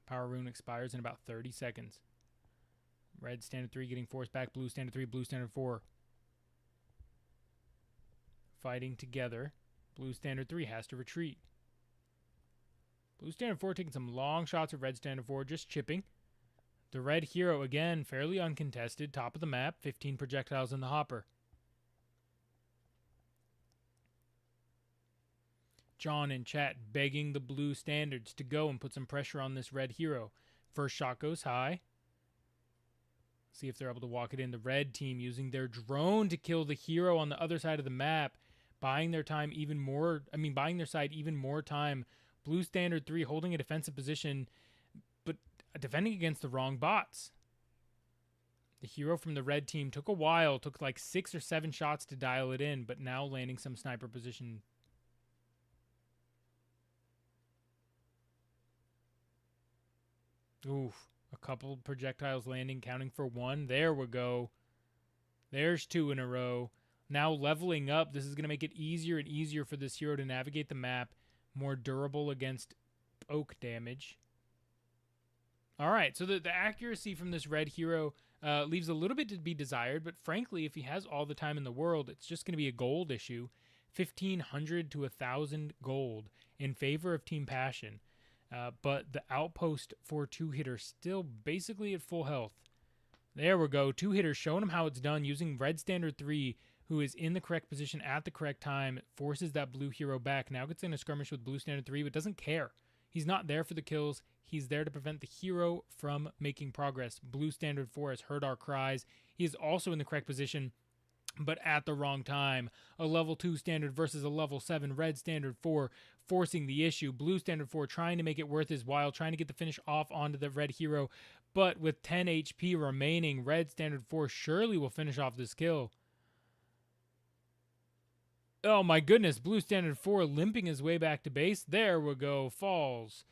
Power rune expires in about 30 seconds. Red Standard 3 getting forced back. Blue Standard 3, Blue Standard 4. Fighting together. Blue Standard 3 has to retreat. Blue Standard 4 taking some long shots of Red Standard 4, just chipping. The red hero, again, fairly uncontested. Top of the map, 15 projectiles in the hopper. John in chat begging the blue standards to go and put some pressure on this red hero. First shot goes high. See if they're able to walk it in. The red team using their drone to kill the hero on the other side of the map. Buying their time even more. Buying their side even more time. Blue Standard 3 holding a defensive position, but defending against the wrong bots. The hero from the red team took a while. Took like 6 or 7 shots to dial it in, but now landing some sniper position. Oof. A couple projectiles landing, counting for 1. There we go. There's 2 in a row. Now leveling up. This is going to make it easier and easier for this hero to navigate the map. More durable against oak damage. All right, so the accuracy from this red hero leaves a little bit to be desired, but frankly, if he has all the time in the world, it's just going to be a gold issue. 1,500 to 1,000 gold in favor of Team Passion. But the outpost for 2-hitter still basically at full health. There we go. 2-hitter showing him how it's done using Red Standard 3, who is in the correct position at the correct time, forces that blue hero back. Now gets in a skirmish with blue standard 3, but doesn't care. He's not there for the kills. He's there to prevent the hero from making progress. Blue standard 4 has heard our cries. He is also in the correct position, but at the wrong time. A level 2 standard versus a level 7 red standard 4, forcing the issue. Blue standard 4 trying to make it worth his while, trying to get the finish off onto the red hero, but with 10 HP remaining, red standard 4 surely will finish off this kill. Oh my goodness, blue standard 4 limping his way back to base. There we go, falls.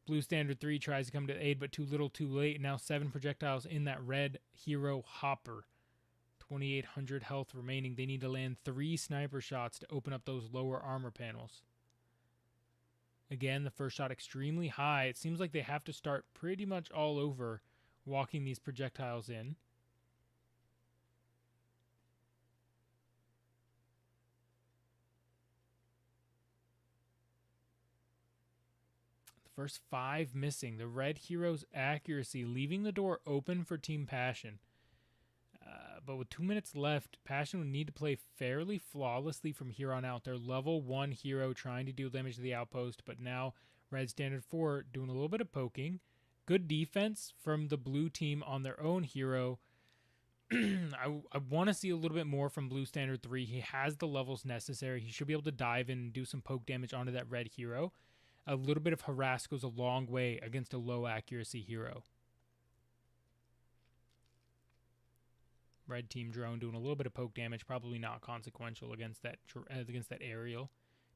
Blue standard 3 tries to come to aid, but too little too late. Now 7 projectiles in that red hero hopper. 2,800 health remaining. They need to land 3 sniper shots to open up those lower armor panels. Again, the first shot extremely high. It seems like they have to start pretty much all over walking these projectiles in. The first 5 missing. The red hero's accuracy leaving the door open for Team Passion. But with 2 minutes left, Passion would need to play fairly flawlessly from here on out. They're level 1 hero trying to deal damage to the outpost, but now red standard 4 doing a little bit of poking. Good defense from the blue team on their own hero. I want to see a little bit more from blue standard 3. He has the levels necessary. He should be able to dive in and do some poke damage onto that red hero. A little bit of harass goes a long way against a low accuracy hero. Red team drone doing a little bit of poke damage, probably not consequential against that aerial.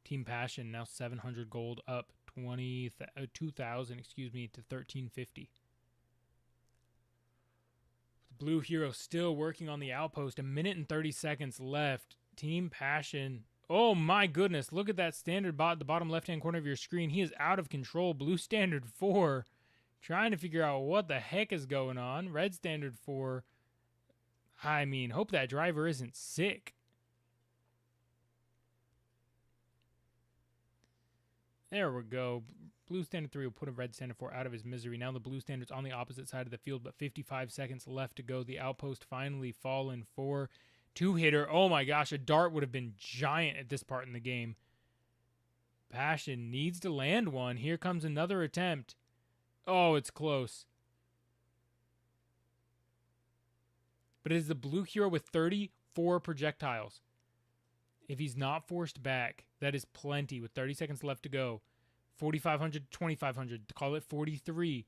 Team Passion now 700 gold, up 2,000, excuse me, to 1,350. The blue hero still working on the outpost. 1 minute and 30 seconds left. Team Passion. Oh my goodness! Look at that standard bot at the bottom left-hand corner of your screen. He is out of control. Blue standard 4 trying to figure out what the heck is going on. Red standard 4. I mean, hope that driver isn't sick. There we go. Blue standard 3 will put a red standard 4 out of his misery. Now the blue standard's on the opposite side of the field, but 55 seconds left to go. The outpost finally fallen for 2-hitter. Oh my gosh, a dart would have been giant at this part in the game. Passion needs to land one. Here comes another attempt. Oh, it's close. But it is the blue hero with 34 projectiles. If he's not forced back, that is plenty with 30 seconds left to go. 4,500, 2,500, call it 43.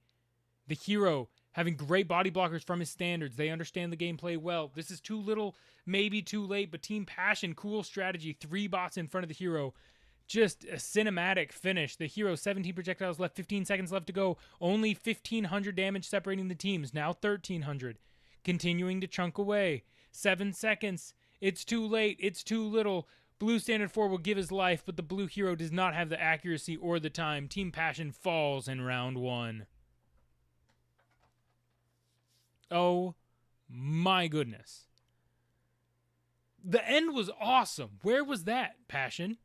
The hero having great body blockers from his standards. They understand the gameplay well. This is too little, maybe too late, but Team Passion, cool strategy. 3 bots in front of the hero. Just a cinematic finish. The hero, 17 projectiles left, 15 seconds left to go. Only 1,500 damage separating the teams. Now 1,300. Continuing to chunk away. 7 seconds. It's too late. It's too little. Blue standard 4 will give his life, but the blue hero does not have the accuracy or the time. Team Passion falls in round 1. Oh my goodness. The end was awesome. Where was that, Passion?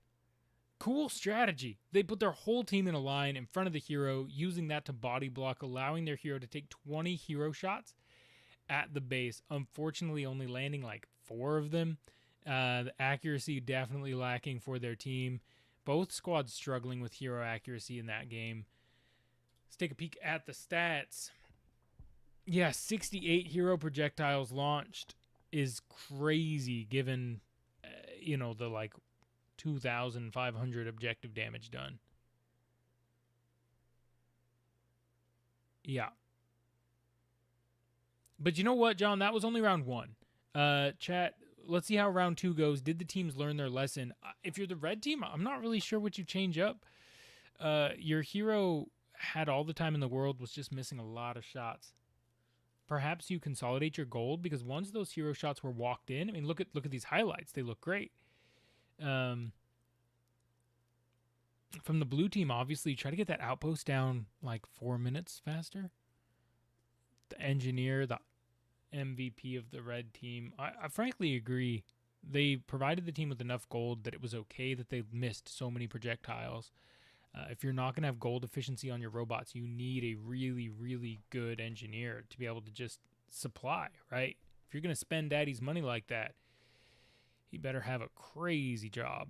Cool strategy. They put their whole team in a line in front of the hero, using that to body block, allowing their hero to take 20 hero shots at the base. Unfortunately, only landing like 4 of them. The accuracy definitely lacking for their team. Both squads struggling with hero accuracy in that game. Let's take a peek at the stats. Yeah, 68 hero projectiles launched is crazy given, the like 2,500 objective damage done. Yeah. But you know what, John? That was only round 1. Chat, let's see how round 2 goes. Did the teams learn their lesson? If you're the red team, I'm not really sure what you change up. Your hero had all the time in the world, was just missing a lot of shots. Perhaps you consolidate your gold, because once those hero shots were walked in, I mean, look at these highlights. They look great. From the blue team, obviously, try to get that outpost down like 4 minutes faster. The engineer, the MVP of the red team, I frankly agree. They provided the team with enough gold that it was okay that they missed so many projectiles. If you're not going to have gold efficiency on your robots, you need a really, really good engineer to be able to just supply, right? If you're going to spend daddy's money like that, He better have a crazy job.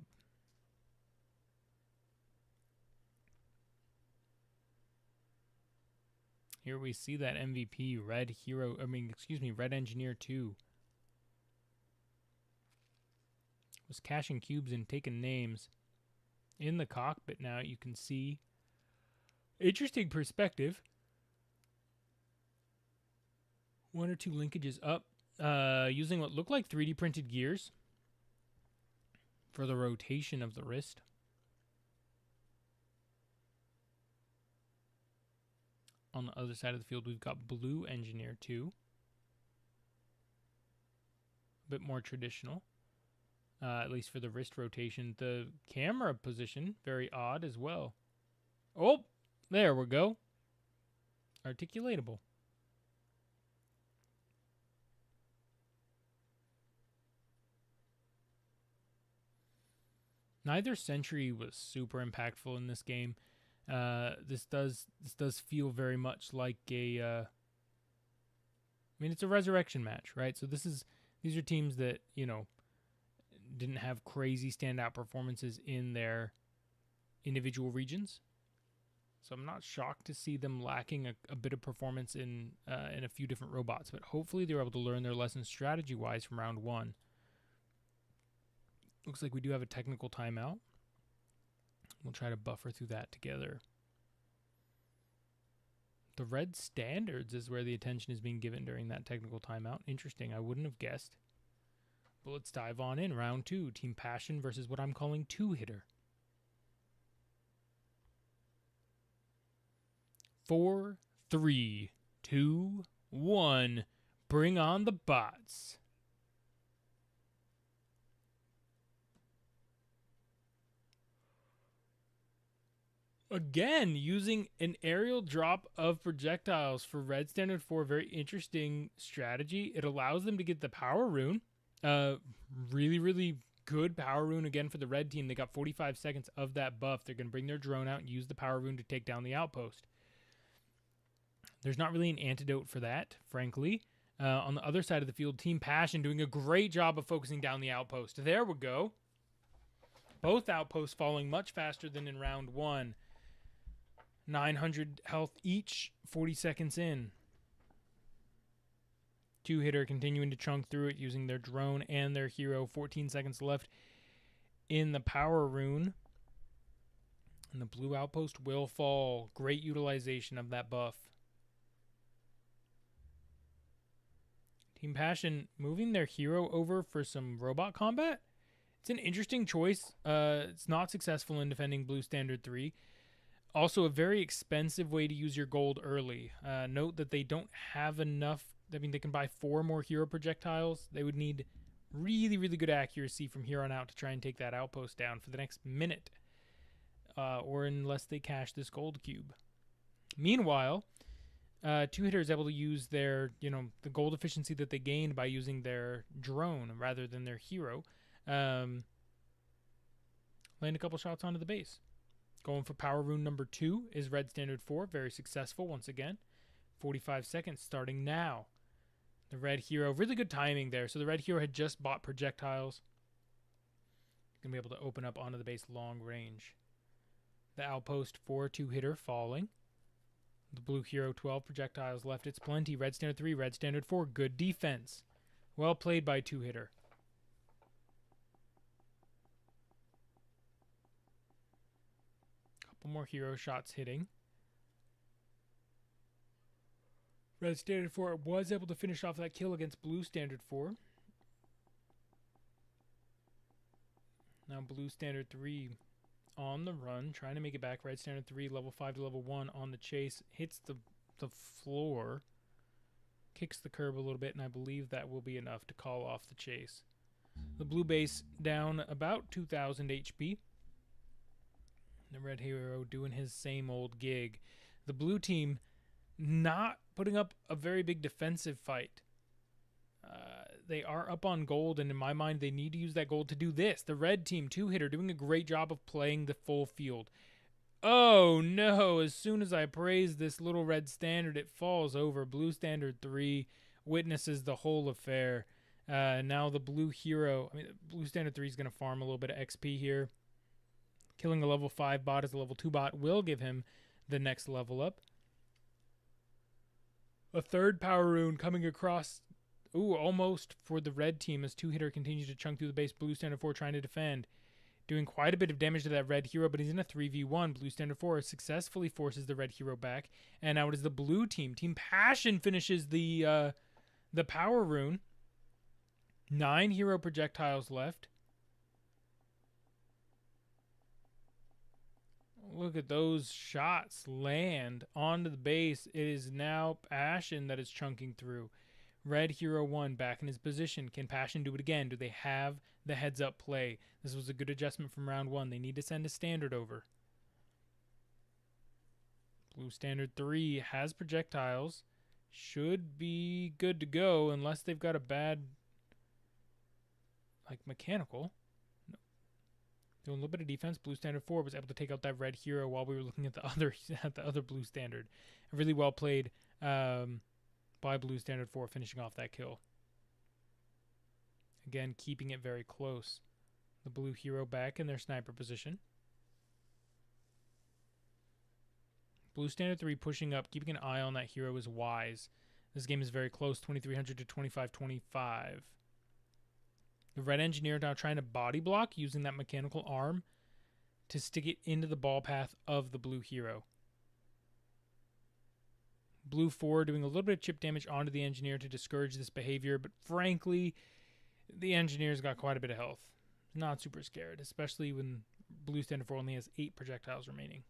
Here we see that MVP, Red Engineer 2. Was cashing cubes and taking names. In the cockpit now, you can see. Interesting perspective. One or two linkages up. Using what look like 3D printed gears for the rotation of the wrist. On the other side of the field, we've got Blue Engineer 2. A bit more traditional. At least for the wrist rotation. The camera position, very odd as well. Oh, there we go. Articulatable. Neither Sentry was super impactful in this game. This does feel very much like a. I mean, it's a resurrection match, right? So these are teams that didn't have crazy standout performances in their individual regions. So I'm not shocked to see them lacking a bit of performance in a few different robots, but hopefully they're able to learn their lessons strategy-wise from round one. Looks like we do have a technical timeout. We'll try to buffer through that together. The red standards is where the attention is being given during that technical timeout. Interesting. I wouldn't have guessed. But let's dive on in. Round two. Team Passion versus what I'm calling two-hitter. 4, 3, 2, 1. Bring on the bots. Again, using an aerial drop of projectiles for Red Standard 4, very interesting strategy. It allows them to get the power rune. Really, really good power rune again for the red team. They got 45 seconds of that buff. They're going to bring their drone out and use the power rune to take down the outpost. There's not really an antidote for that, frankly. On the other side of the field, Team Passion doing a great job of focusing down the outpost. There we go. Both outposts falling much faster than in round one. 900 health each, 40 seconds in. Two-hitter continuing to chunk through it using their drone and their hero. 14 seconds left in the power rune. And the blue outpost will fall. Great utilization of that buff. Team Passion moving their hero over for some robot combat. It's an interesting choice. It's not successful in defending Blue Standard 3. Also, a very expensive way to use your gold early. Note that they don't have enough. I mean, they can buy 4 more hero projectiles. They would need really, really good accuracy from here on out to try and take that outpost down for the next minute. Or unless they cash this gold cube. Meanwhile, two-hitter is able to use their, the gold efficiency that they gained by using their drone rather than their hero. Land a couple shots onto the base. Going for power rune number 2 is Red Standard 4. Very successful once again. 45 seconds starting now. The red hero, really good timing there. So the red hero had just bought projectiles. Going to be able to open up onto the base long range. The outpost 4 two-hitter falling. The blue hero 12 projectiles left. It's plenty. Red Standard 3, Red Standard 4. Good defense. Well played by two-hitter. Couple more hero shots hitting. Red Standard 4 was able to finish off that kill against Blue Standard 4. Now Blue Standard 3 on the run, trying to make it back. Red Standard 3, level 5 to level 1 on the chase. Hits the floor. Kicks the curb a little bit, and I believe that will be enough to call off the chase. The blue base down about 2,000 HP. The red hero doing his same old gig. The blue team not putting up a very big defensive fight. They are up on gold, and in my mind, they need to use that gold to do this. The red team, two-hitter, doing a great job of playing the full field. Oh, no. As soon as I praise this little red standard, it falls over. Blue Standard 3 witnesses the whole affair. Now the blue hero, blue standard 3 is going to farm a little bit of XP here. Killing a level 5 bot as a level 2 bot will give him the next level up. A third power rune coming across. Ooh, almost for the red team as 2-hitter continues to chunk through the base. Blue standard 4 trying to defend. Doing quite a bit of damage to that red hero, but he's in a 3v1. Blue standard 4 successfully forces the red hero back. And now it is the blue team. Team Passion finishes the power rune. 9 hero projectiles left. Look at those shots land onto the base. It is now Passion that is chunking through. Red hero 1 back in his position. Can Passion do it again? Do they have the heads up play? This was a good adjustment from round 1. They need to send a standard over. Blue standard 3 has projectiles. Should be good to go unless they've got a bad mechanical. No. Doing a little bit of defense. Blue standard 4 was able to take out that red hero while we were looking at the other blue standard. Really well played by blue standard 4, finishing off that kill. Again, keeping it very close. The blue hero back in their sniper position. Blue standard 3 pushing up, keeping an eye on that hero is wise. This game is very close, 2300 to 2525. The red engineer now trying to body block using that mechanical arm to stick it into the ball path of the blue hero. Blue 4 doing a little bit of chip damage onto the engineer to discourage this behavior, but frankly, the engineer's got quite a bit of health. Not super scared, especially when blue standard 4 only has 8 projectiles remaining.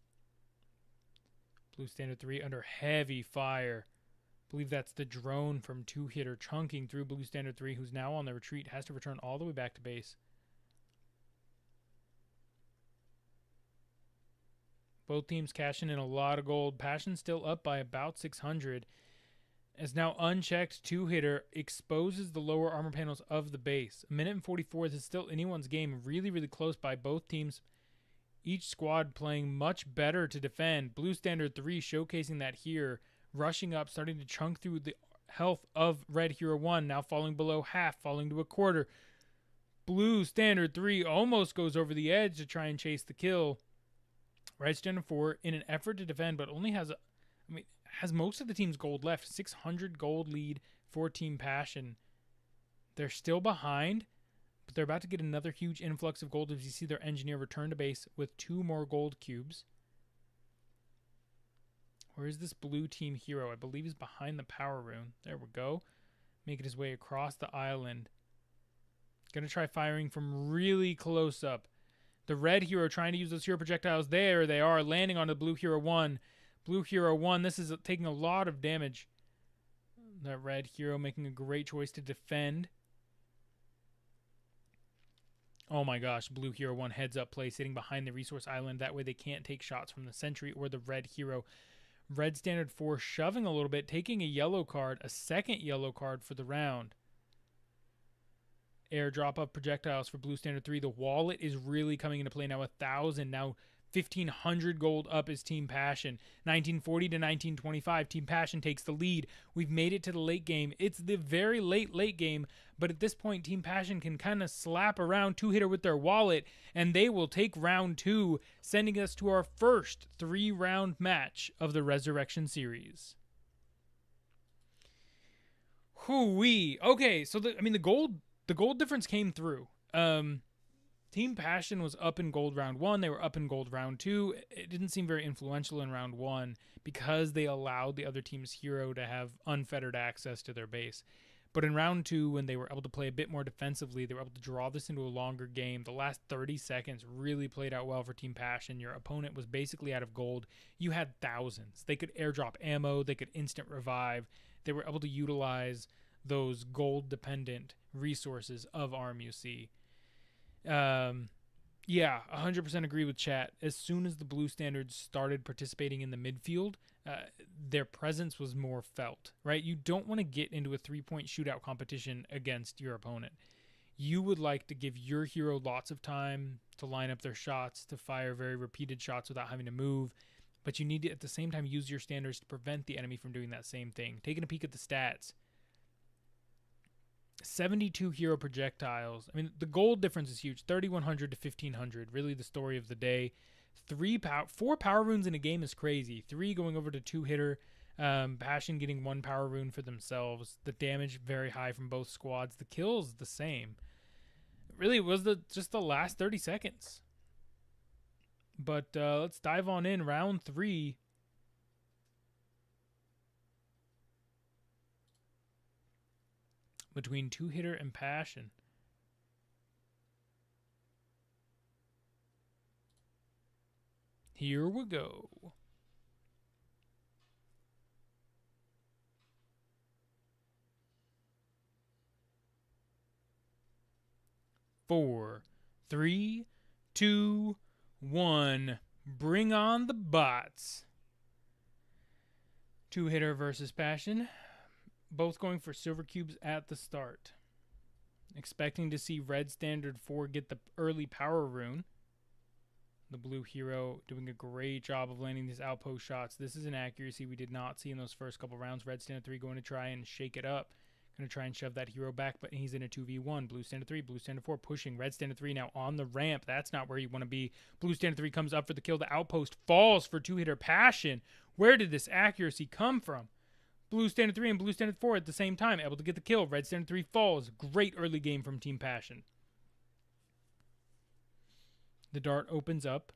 Blue standard 3 under heavy fire. I believe that's the drone from 2-hitter chunking through blue standard 3, who's now on the retreat, has to return all the way back to base. Both teams cashing in a lot of gold. Passion still up by about 600. As now unchecked 2-hitter exposes the lower armor panels of the base. A minute and 44. This is still anyone's game. Really, really close by both teams. Each squad playing much better to defend. Blue standard 3 showcasing that here. Rushing up, starting to chunk through the health of red hero 1. Now falling below half, falling to a quarter. Blue standard 3 almost goes over the edge to try and chase the kill. Red standard 4 in an effort to defend, but only has most of the team's gold left. 600 gold lead for Team Passion. They're still behind, but they're about to get another huge influx of gold as you see their engineer return to base with 2 more gold cubes. Where is this blue team hero? I believe he's behind the power rune. There we go. Making his way across the island. Gonna try firing from really close up. The red hero trying to use those hero projectiles. There they are, landing on the blue hero 1. Blue hero 1, this is taking a lot of damage. That red hero making a great choice to defend. Oh my gosh, blue hero 1 heads up play, sitting behind the resource island. That way they can't take shots from the sentry or the red hero. Red standard 4 shoving a little bit, taking a yellow card, a second yellow card for the round. Airdrop of projectiles for blue standard 3. The wallet is really coming into play now. 1,000, now 1,500 gold up is Team Passion. 1940 to 1925. Team Passion takes the lead. We've made it to the late game. It's the very late game, but at this point, Team Passion can kind of slap around 2-hitter with their wallet, and they will take round 2, sending us to our first 3-round match of the Resurrection Series. Hoo-wee. Okay, so the gold difference came through. Team Passion was up in gold round 1. They were up in gold round 2. It didn't seem very influential in round 1 because they allowed the other team's hero to have unfettered access to their base. But in round 2, when they were able to play a bit more defensively, they were able to draw this into a longer game. The last 30 seconds really played out well for Team Passion. Your opponent was basically out of gold. You had thousands. They could airdrop ammo. They could instant revive. They were able to utilize those gold-dependent resources of RMUC. Yeah, 100% agree with chat. As soon as the blue standards started participating in the midfield, their presence was more felt, right? You don't want to get into a 3-point shootout competition against your opponent. You would like to give your hero lots of time to line up their shots, to fire very repeated shots without having to move, but you need to, at the same time, use your standards to prevent the enemy from doing that same thing. Taking a peek at the stats. 72 hero projectiles. I mean, the gold difference is huge. 3,100 to 1,500. Really the story of the day. 4 power runes in a game is crazy. 3 going over to 2-hitter. Passion getting 1 power rune for themselves. The damage very high from both squads. The kills the same. Really, it was just the last 30 seconds. But let's dive on in. Round 3. Between 2-hitter and Passion. Here we go. Four, 3, 2, 1. Bring on the bots. 2-hitter versus Passion. Both going for silver cubes at the start. Expecting to see red standard 4 get the early power rune. The blue hero doing a great job of landing these outpost shots. This is an accuracy we did not see in those first couple rounds. Red standard 3 going to try and shake it up. Going to try and shove that hero back, but he's in a 2v1. Blue standard 3, blue standard 4 pushing. Red standard 3 now on the ramp. That's not where you want to be. Blue standard 3 comes up for the kill. The outpost falls for 2-hitter Passion. Where did this accuracy come from? Blue standard 3 and blue standard 4 at the same time, able to get the kill. Red standard 3 falls. Great early game from Team Passion. The dart opens up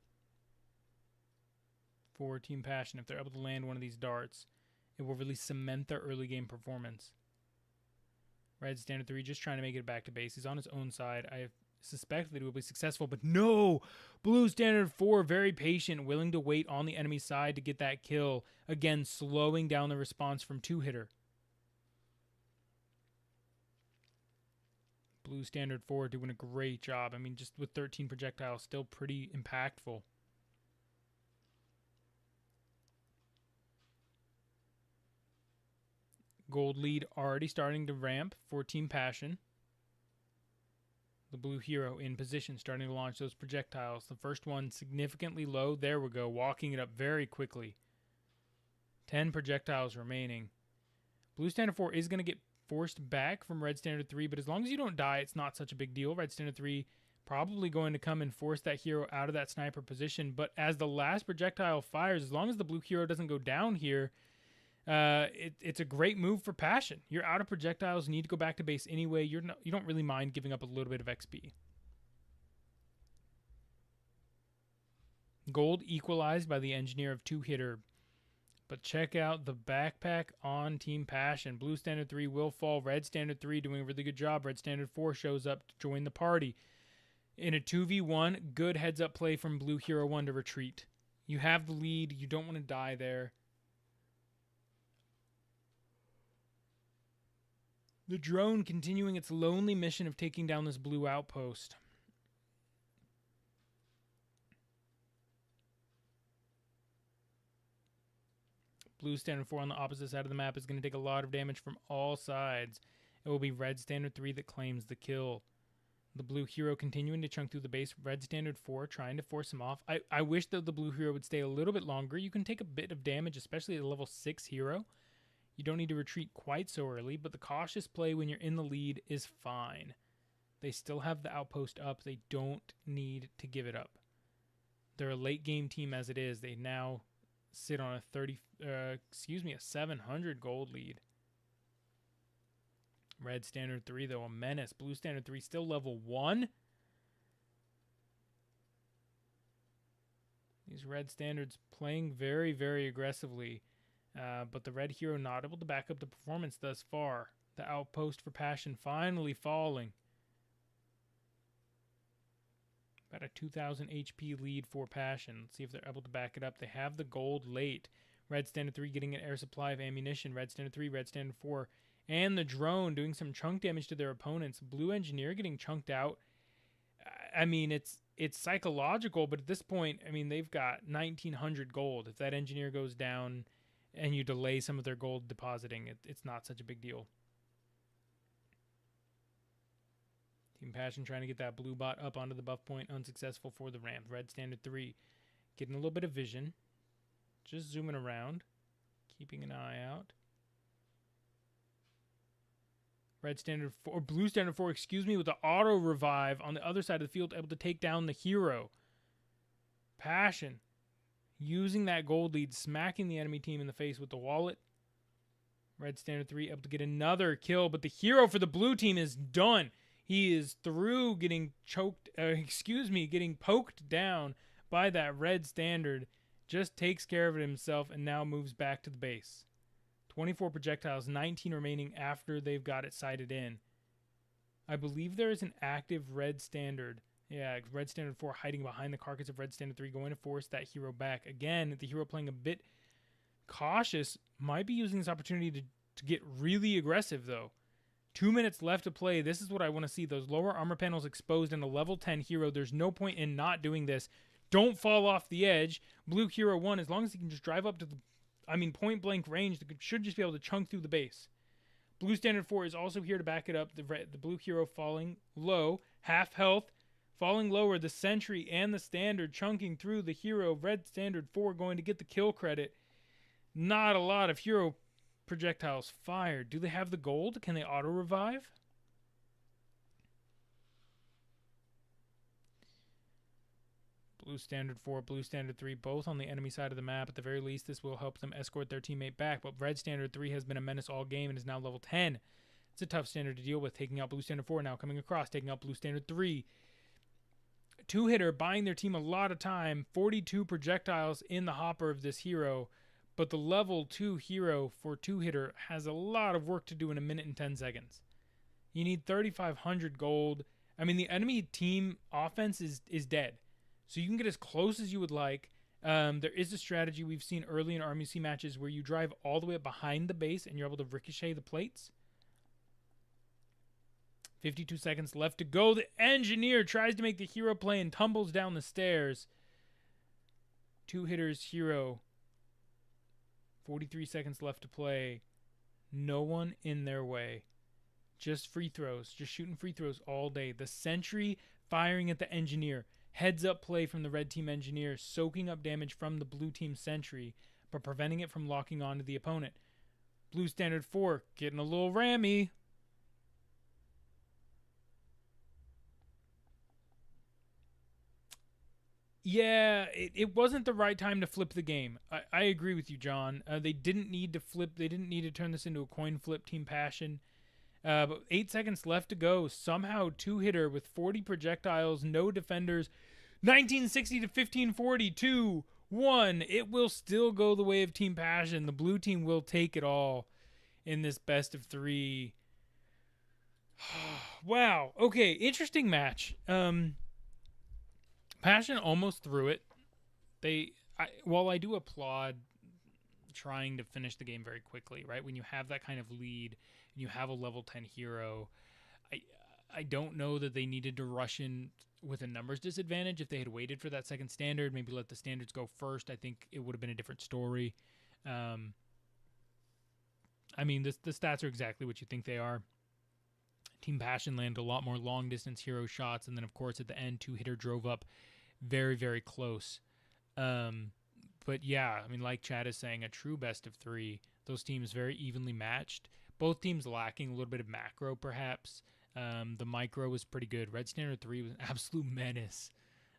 for Team Passion. If they're able to land one of these darts, it will really cement their early game performance. Red standard 3 just trying to make it back to base. He's on his own side. I suspect that he will be successful, but no! Blue standard 4 very patient, willing to wait on the enemy side to get that kill. Again, slowing down the response from 2-hitter. Blue standard 4 doing a great job. I mean, just with 13 projectiles, still pretty impactful. Gold lead already starting to ramp for Team Passion. The blue hero in position, starting to launch those projectiles. The first one significantly low. There we go, walking it up very quickly. 10 projectiles remaining. Blue standard 4 is going to get forced back from red standard 3, but as long as you don't die, it's not such a big deal. Red standard 3 probably going to come and force that hero out of that sniper position, but as the last projectile fires, as long as the blue hero doesn't go down here, it's a great move for Passion. You're out of projectiles, you need to go back to base anyway. You don't really mind giving up a little bit of XP. Gold equalized by the engineer of 2-hitter. But check out the backpack on Team Passion. Blue standard 3 will fall. Red standard 3 doing a really good job. Red standard 4 shows up to join the party. In a 2v1, good heads up play from blue hero 1 to retreat. You have the lead. You don't want to die there. The drone continuing its lonely mission of taking down this blue outpost. Blue standard 4 on the opposite side of the map is going to take a lot of damage from all sides. It will be red standard 3 that claims the kill. The blue hero continuing to chunk through the base. Red standard 4 trying to force him off. I wish that the blue hero would stay a little bit longer. You can take a bit of damage, especially at a level 6 hero. You don't need to retreat quite so early, but the cautious play when you're in the lead is fine. They still have the outpost up. They don't need to give it up. They're a late game team as it is. They now sit on a 700 gold lead. Red standard 3 though, a menace. Blue standard 3 still level 1. These red standards playing very, very aggressively. But the red hero not able to back up the performance thus far. The outpost for Passion finally falling. About a 2,000 HP lead for Passion. Let's see if they're able to back it up. They have the gold late. Red standard 3 getting an air supply of ammunition. Red standard 3, red standard 4. And the drone doing some chunk damage to their opponents. Blue engineer getting chunked out. I mean, it's psychological, but at this point, I mean, they've got 1,900 gold. If that engineer goes down and you delay some of their gold depositing, it's not such a big deal. Team Passion trying to get that blue bot up onto the buff point. Unsuccessful for the ramp. Red standard 3 getting a little bit of vision. Just zooming around. Keeping an eye out. Red standard 4, or blue standard 4, excuse me, with the auto revive on the other side of the field, able to take down the hero. Passion using that gold lead, smacking the enemy team in the face with the wallet. Red standard 3 able to get another kill, but the hero for the blue team is done. He is through getting getting poked down by that red standard. Just takes care of it himself and now moves back to the base. 24 projectiles, 19 remaining after they've got it sighted in. I believe there is an active red standard. Yeah, red standard 4 hiding behind the carcass of red standard 3, going to force that hero back. Again, the hero playing a bit cautious, might be using this opportunity to get really aggressive, though. 2 minutes left to play. This is what I want to see. Those lower armor panels exposed in a level 10 hero. There's no point in not doing this. Don't fall off the edge. Blue hero 1, as long as he can just drive up to the, point blank range, should just be able to chunk through the base. Blue standard 4 is also here to back it up. The blue hero falling low, half health, falling lower. The sentry and the standard chunking through the hero. Red standard 4 going to get the kill credit. Not a lot of hero projectiles fired. Do they have the gold? Can they auto revive? Blue standard 4, blue standard 3, both on the enemy side of the map. At the very least, this will help them escort their teammate back. But red standard 3 has been a menace all game and is now level 10. It's a tough standard to deal with. Taking out blue standard 4 now, coming across, taking out blue standard 3. Two-hitter buying their team a lot of time. 42 projectiles in the hopper of this hero. But the level 2 hero for two-hitter has a lot of work to do in a minute and 10 seconds. You need 3,500 gold. The enemy team offense is dead. So you can get as close as you would like. There is a strategy we've seen early in RMUC matches where you drive all the way up behind the base and you're able to ricochet the plates. 52 seconds left to go. The engineer tries to make the hero play and tumbles down the stairs. Two hitters hero. 43 seconds left to play. No one in their way. Just free throws. Just shooting free throws all day. The sentry firing at the engineer. Heads up play from the red team engineer, soaking up damage from the blue team sentry, but preventing it from locking onto the opponent. Blue standard 4 getting a little rammy. Yeah, it wasn't the right time to flip the game. I agree with you, John. They didn't need to flip. They didn't need to turn this into a coin flip, Team Passion. But 8 seconds left to go. Somehow two-hitter with 40 projectiles, no defenders. 1960 to 1540, 2-1. It will still go the way of Team Passion. The blue team will take it all in this best of 3. Wow. Okay, interesting match. Passion almost threw it. While I do applaud trying to finish the game very quickly, right? When you have that kind of lead and you have a level 10 hero, I don't know that they needed to rush in with a numbers disadvantage. If they had waited for that second standard, maybe let the standards go first, I think it would have been a different story. The stats are exactly what you think they are. Team Passion landed a lot more long-distance hero shots, and then, of course, at the end, two-hitter drove up very, very close. But, yeah, like Chad is saying, a true best of 3. Those teams very evenly matched. Both teams lacking a little bit of macro, perhaps. The micro was pretty good. Red Standard 3 was an absolute menace.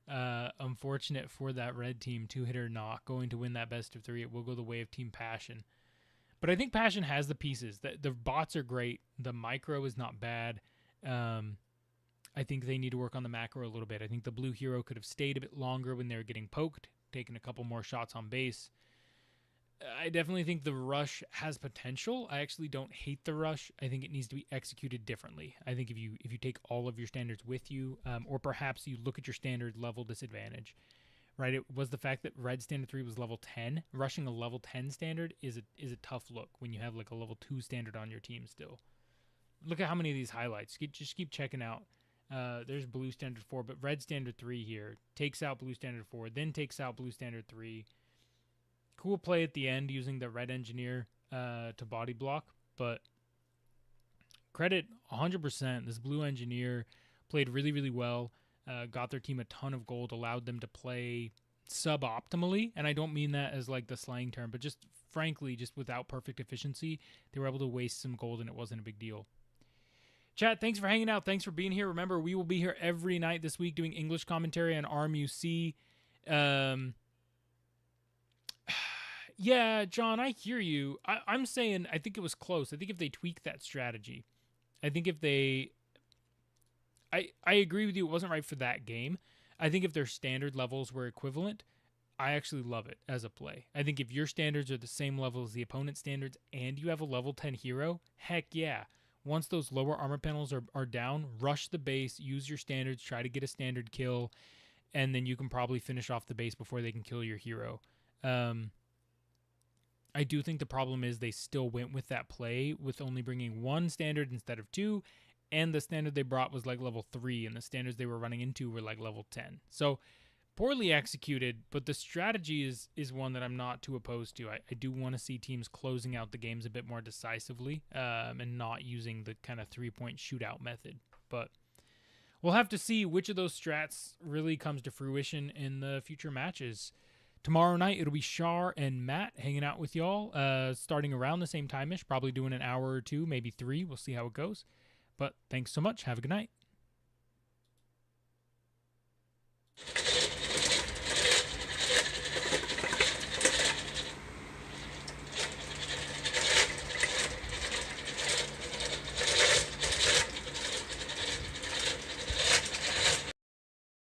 Unfortunate for that red team, two-hitter not going to win that best of 3. It will go the way of Team Passion. But I think Passion has the pieces. The bots are great. The micro is not bad. I think they need to work on the macro a little bit. I think the blue hero could have stayed a bit longer when they were getting poked, taken a couple more shots on base. I definitely think the rush has potential. I actually don't hate the rush. I think it needs to be executed differently. I think if you take all of your standards with you, or perhaps you look at your standard level disadvantage, right? It was the fact that red standard 3 was level 10. Rushing a level 10 standard is a tough look when you have like a level 2 standard on your team still. Look at how many of these highlights. Just keep checking out. There's blue standard 4, but red standard 3 here takes out blue standard 4, then takes out blue standard 3. Cool play at the end using the red engineer to body block, but credit 100%. This blue engineer played really, really well, got their team a ton of gold, allowed them to play suboptimally, and I don't mean that as like the slang term, but just frankly, just without perfect efficiency, they were able to waste some gold and it wasn't a big deal. Chat, thanks for hanging out. Thanks for being here. Remember, we will be here every night this week doing English commentary on RMUC. Yeah, John, I hear you. I'm saying I think it was close. I think if they tweak that strategy, I think if they... I agree with you. It wasn't right for that game. I think if their standard levels were equivalent, I actually love it as a play. I think if your standards are the same level as the opponent's standards and you have a level 10 hero, heck yeah. Once those lower armor panels are down, rush the base, use your standards, try to get a standard kill, and then you can probably finish off the base before they can kill your hero. I do think the problem is they still went with that play with only bringing one standard instead of two, and the standard they brought was like level 3, and the standards they were running into were like level 10. So poorly executed, but the strategy is one that I'm not too opposed to. I do want to see teams closing out the games a bit more decisively and not using the kind of 3-point shootout method. But we'll have to see which of those strats really comes to fruition in the future matches. Tomorrow night, it'll be Shaur and Matt hanging out with y'all, starting around the same time-ish, probably doing an hour or two, maybe 3. We'll see how it goes. But thanks so much. Have a good night.